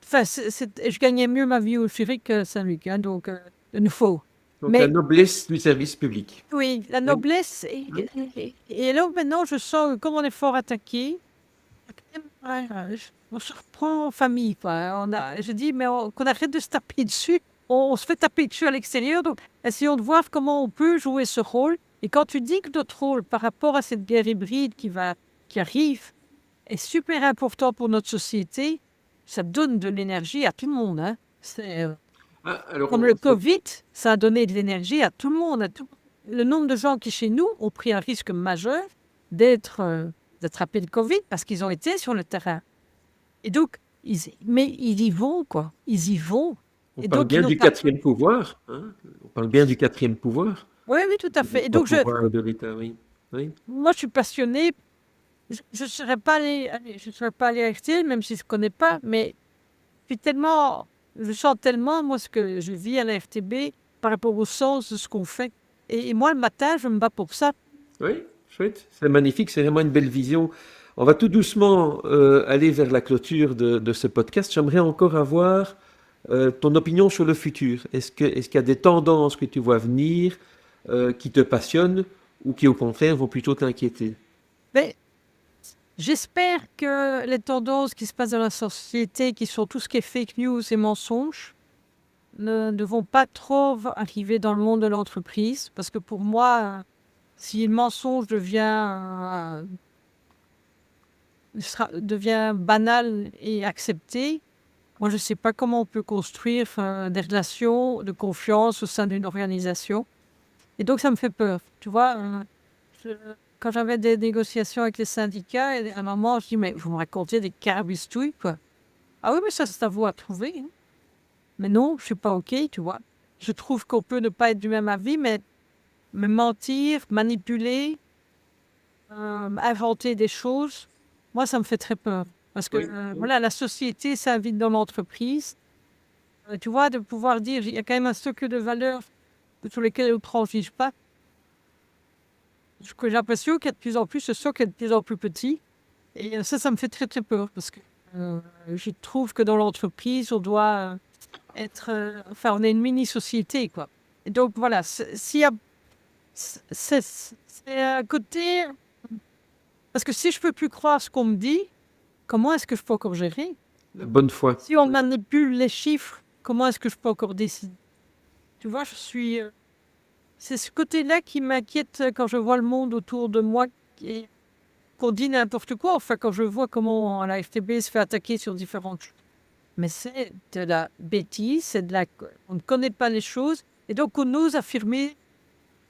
Enfin, je gagnais mieux ma vie au Chirac que Saint-Luc, hein, donc de nouveau. Donc la Mais noblesse du service public. oui, la Oui. noblesse, et là maintenant je sens comme on est fort attaqué. On se reprend en famille, quoi. Je dis, mais qu'on arrête de se taper dessus. On se fait taper dessus à l'extérieur, donc essayons de voir comment on peut jouer ce rôle. Et quand tu dis que notre rôle par rapport à cette guerre hybride qui arrive est super important pour notre société, ça donne de l'énergie à tout le monde. Hein. C'est Ah, alors, comme le Covid, ça a donné de l'énergie à tout le monde. Le nombre de gens qui, chez nous, ont pris un risque majeur d'attraper le Covid parce qu'ils ont été sur le terrain. Et donc, mais ils y vont, quoi. Ils y vont. on Et parle donc, ils bien n'ont du pas... quatrième pouvoir. Hein. On parle bien du quatrième pouvoir. Oui, oui, tout à fait. Et Pas donc, pouvoir de l'État, oui. Oui. moi, je suis passionnée. Je ne serais pas allée à RTL, même si je ne connais pas, mais je sens tellement, moi, ce que je vis à la RTB par rapport au sens de ce qu'on fait. Et moi, le matin, je me bats pour ça. Oui, chouette. C'est magnifique, c'est vraiment une belle vision. On va tout doucement aller vers la clôture de ce podcast. J'aimerais encore avoir ton opinion sur le futur. Est-ce qu'il y a des tendances que tu vois venir qui te passionnent ou qui, au contraire, vont plutôt t'inquiéter? Mais j'espère que les tendances qui se passent dans la société, qui sont tout ce qui est fake news et mensonges, ne vont pas trop arriver dans le monde de l'entreprise. Parce que pour moi, si le mensonge devient banal et accepté, Moi, je ne sais pas comment on peut construire des relations de confiance au sein d'une organisation. Et donc, ça me fait peur. Tu vois, je- quand j'avais des négociations avec les syndicats, et à un moment, je dis, mais vous me racontez des carabistouilles, quoi. Ah oui, mais ça, c'est à vous à trouver, hein. Mais non, je suis pas OK, tu vois. Je trouve qu'on peut ne pas être du même avis, mais mentir, manipuler, inventer des choses, moi, ça me fait très peur. Parce que, Oui. voilà, la société s'invite dans l'entreprise. Tu vois, de pouvoir dire, il y a quand même un socle de valeurs sur lesquelles on ne transige pas. Que j'ai l'impression qu'il y a de plus en plus, ce socle est de plus en plus petit. Et ça me fait très, très peur. Parce que je trouve que dans l'entreprise, on doit être... enfin, on est une mini-société, quoi. Et donc, voilà, s'il y a... C'est un côté... Parce que si je peux plus croire ce qu'on me dit, comment est-ce que je peux encore gérer? La bonne foi. Si on manipule les chiffres, comment est-ce que je peux encore décider? Tu vois, je suis... c'est ce côté-là qui m'inquiète quand je vois le monde autour de moi qu'on dit n'importe quoi. Enfin, quand je vois comment la FTB se fait attaquer sur différentes choses. Mais c'est de la bêtise, on ne connaît pas les choses et donc on ose affirmer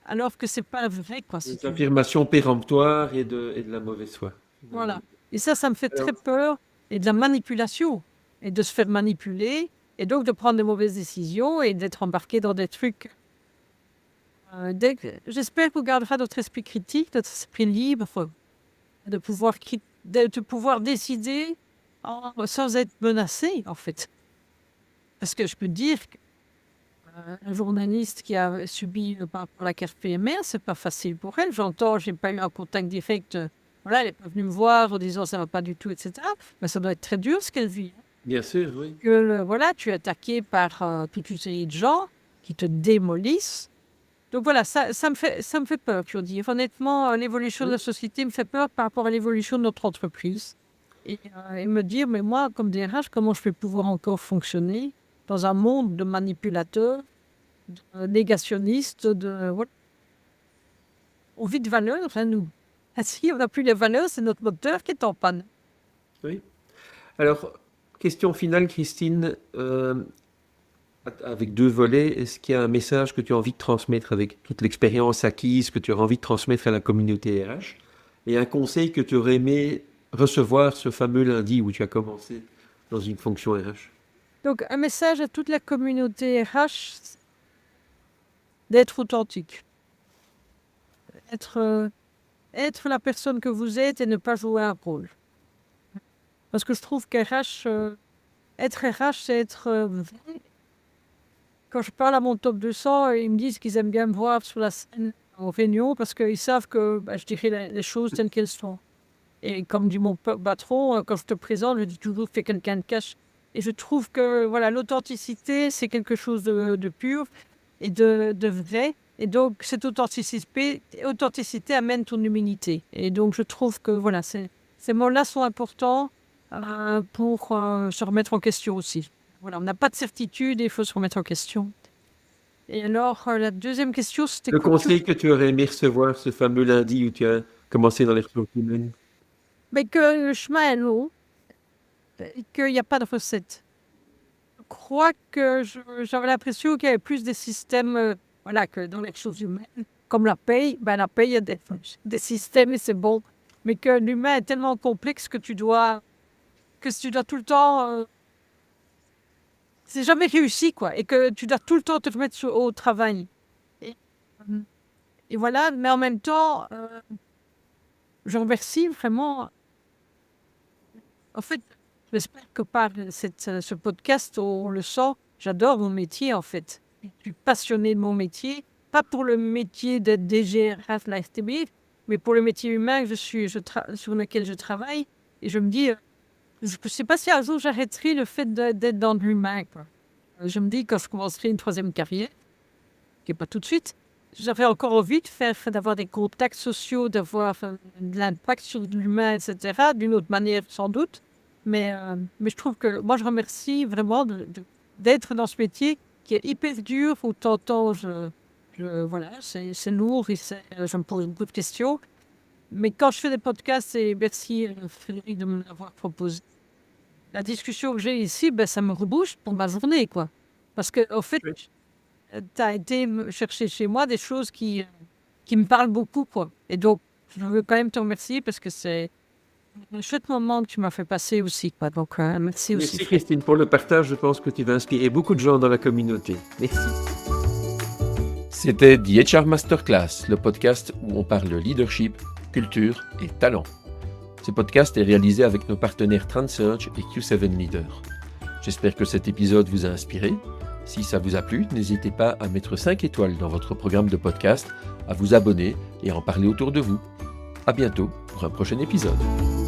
alors que c'est pas vrai, quoi. Des affirmations péremptoires et de la mauvaise foi. Voilà. Et ça me fait Alors, très peur. Et de la manipulation. Et de se faire manipuler. Et donc de prendre de mauvaises décisions et d'être embarqué dans des trucs. J'espère qu'on gardera notre esprit critique, notre esprit libre, de pouvoir décider sans être menacé, en fait. Parce que je peux dire qu'un journaliste qui a subi par rapport à la carte PMR, c'est pas facile pour elle. J'entends, j'ai pas eu un contact direct. Voilà, elle n'est pas venue me voir en disant ça va pas du tout, etc. Mais ça doit être très dur ce qu'elle vit. bien sûr, oui. Que voilà, tu es attaqué par toute une série de gens qui te démolissent. Donc voilà, ça me fait peur, je veux dire. Honnêtement, l'évolution de la société me fait peur par rapport à l'évolution de notre entreprise. Et me dire, mais moi, comme DRH, comment je vais pouvoir encore fonctionner dans un monde de manipulateurs, de négationnistes, voilà. On vit de valeurs, enfin, nous. Ah, si on n'a plus les valeurs, c'est notre moteur qui est en panne. Oui. Alors, question finale, Christine, avec deux volets. Est-ce qu'il y a un message que tu as envie de transmettre avec toute l'expérience acquise que tu auras envie de transmettre à la communauté RH? Et un conseil que tu aurais aimé recevoir ce fameux lundi où tu as commencé dans une fonction RH? Donc, un message à toute la communauté RH, d'être authentique. Être la personne que vous êtes et ne pas jouer un rôle. Parce que je trouve qu'RH, être RH, c'est être vrai. Quand je parle à mon top 200, ils me disent qu'ils aiment bien me voir sur la scène en réunion parce qu'ils savent que je dirais les choses telles qu'elles sont. Et comme dit mon patron, quand je te présente, je dis toujours fais quelqu'un de cash. Et je trouve que voilà, l'authenticité, c'est quelque chose de pur et de vrai. Et donc, cette authenticité amène ton humilité. Et donc, je trouve que voilà, ces mots-là sont importants pour se remettre en question aussi. Voilà, on n'a pas de certitude et il faut se remettre en question. Et alors, la deuxième question, c'était Le quoi? conseil que tu aurais aimé recevoir ce fameux lundi où tu as commencé dans les ressources humaines? Mais que le chemin est long et qu'il n'y a pas de recette. Je crois que j'avais l'impression qu'il y avait plus des systèmes, voilà, que dans les choses humaines. Comme la paye, il y a des systèmes et c'est bon. Mais que l'humain est tellement complexe que tu dois tout le temps... c'est jamais réussi, quoi. Et que tu dois tout le temps te remettre au travail. Et, euh, et voilà, mais en même temps, je remercie vraiment... En fait, j'espère que par ce podcast, on le sent. J'adore mon métier, en fait. Je suis passionnée de mon métier. Pas pour le métier d'être DGRH de la FTB, mais pour le métier humain sur lequel je travaille. Et je me dis, je ne sais pas si un jour j'arrêterai le fait d'être dans l'humain, quoi. Je me dis, quand je commencerai une troisième carrière, qui n'est pas tout de suite, j'avais encore envie d'avoir des contacts sociaux, d'avoir de l'impact sur l'humain, etc., d'une autre manière sans doute. Mais je trouve que moi, je remercie vraiment d'être dans ce métier qui est hyper dur, où t'entends, voilà, c'est lourd et je me pose beaucoup de questions. Mais quand je fais des podcasts, c'est merci Frédéric de me l'avoir proposé. la discussion que j'ai ici, ça me rebooste pour ma journée, quoi. Parce que, au fait, tu as été me chercher chez moi des choses qui me parlent beaucoup, quoi. Et donc, je veux quand même te remercier parce que c'est un chouette moment que tu m'as fait passer aussi, quoi. Donc, merci aussi. Merci Christine pour le partage, je pense que tu vas inspirer beaucoup de gens dans la communauté. Merci. C'était The HR Masterclass, le podcast où on parle leadership, culture et talent. Ce podcast est réalisé avec nos partenaires TrendSearch et Q7 Leader. J'espère que cet épisode vous a inspiré. Si ça vous a plu, n'hésitez pas à mettre 5 étoiles dans votre programme de podcast, à vous abonner et à en parler autour de vous. À bientôt pour un prochain épisode.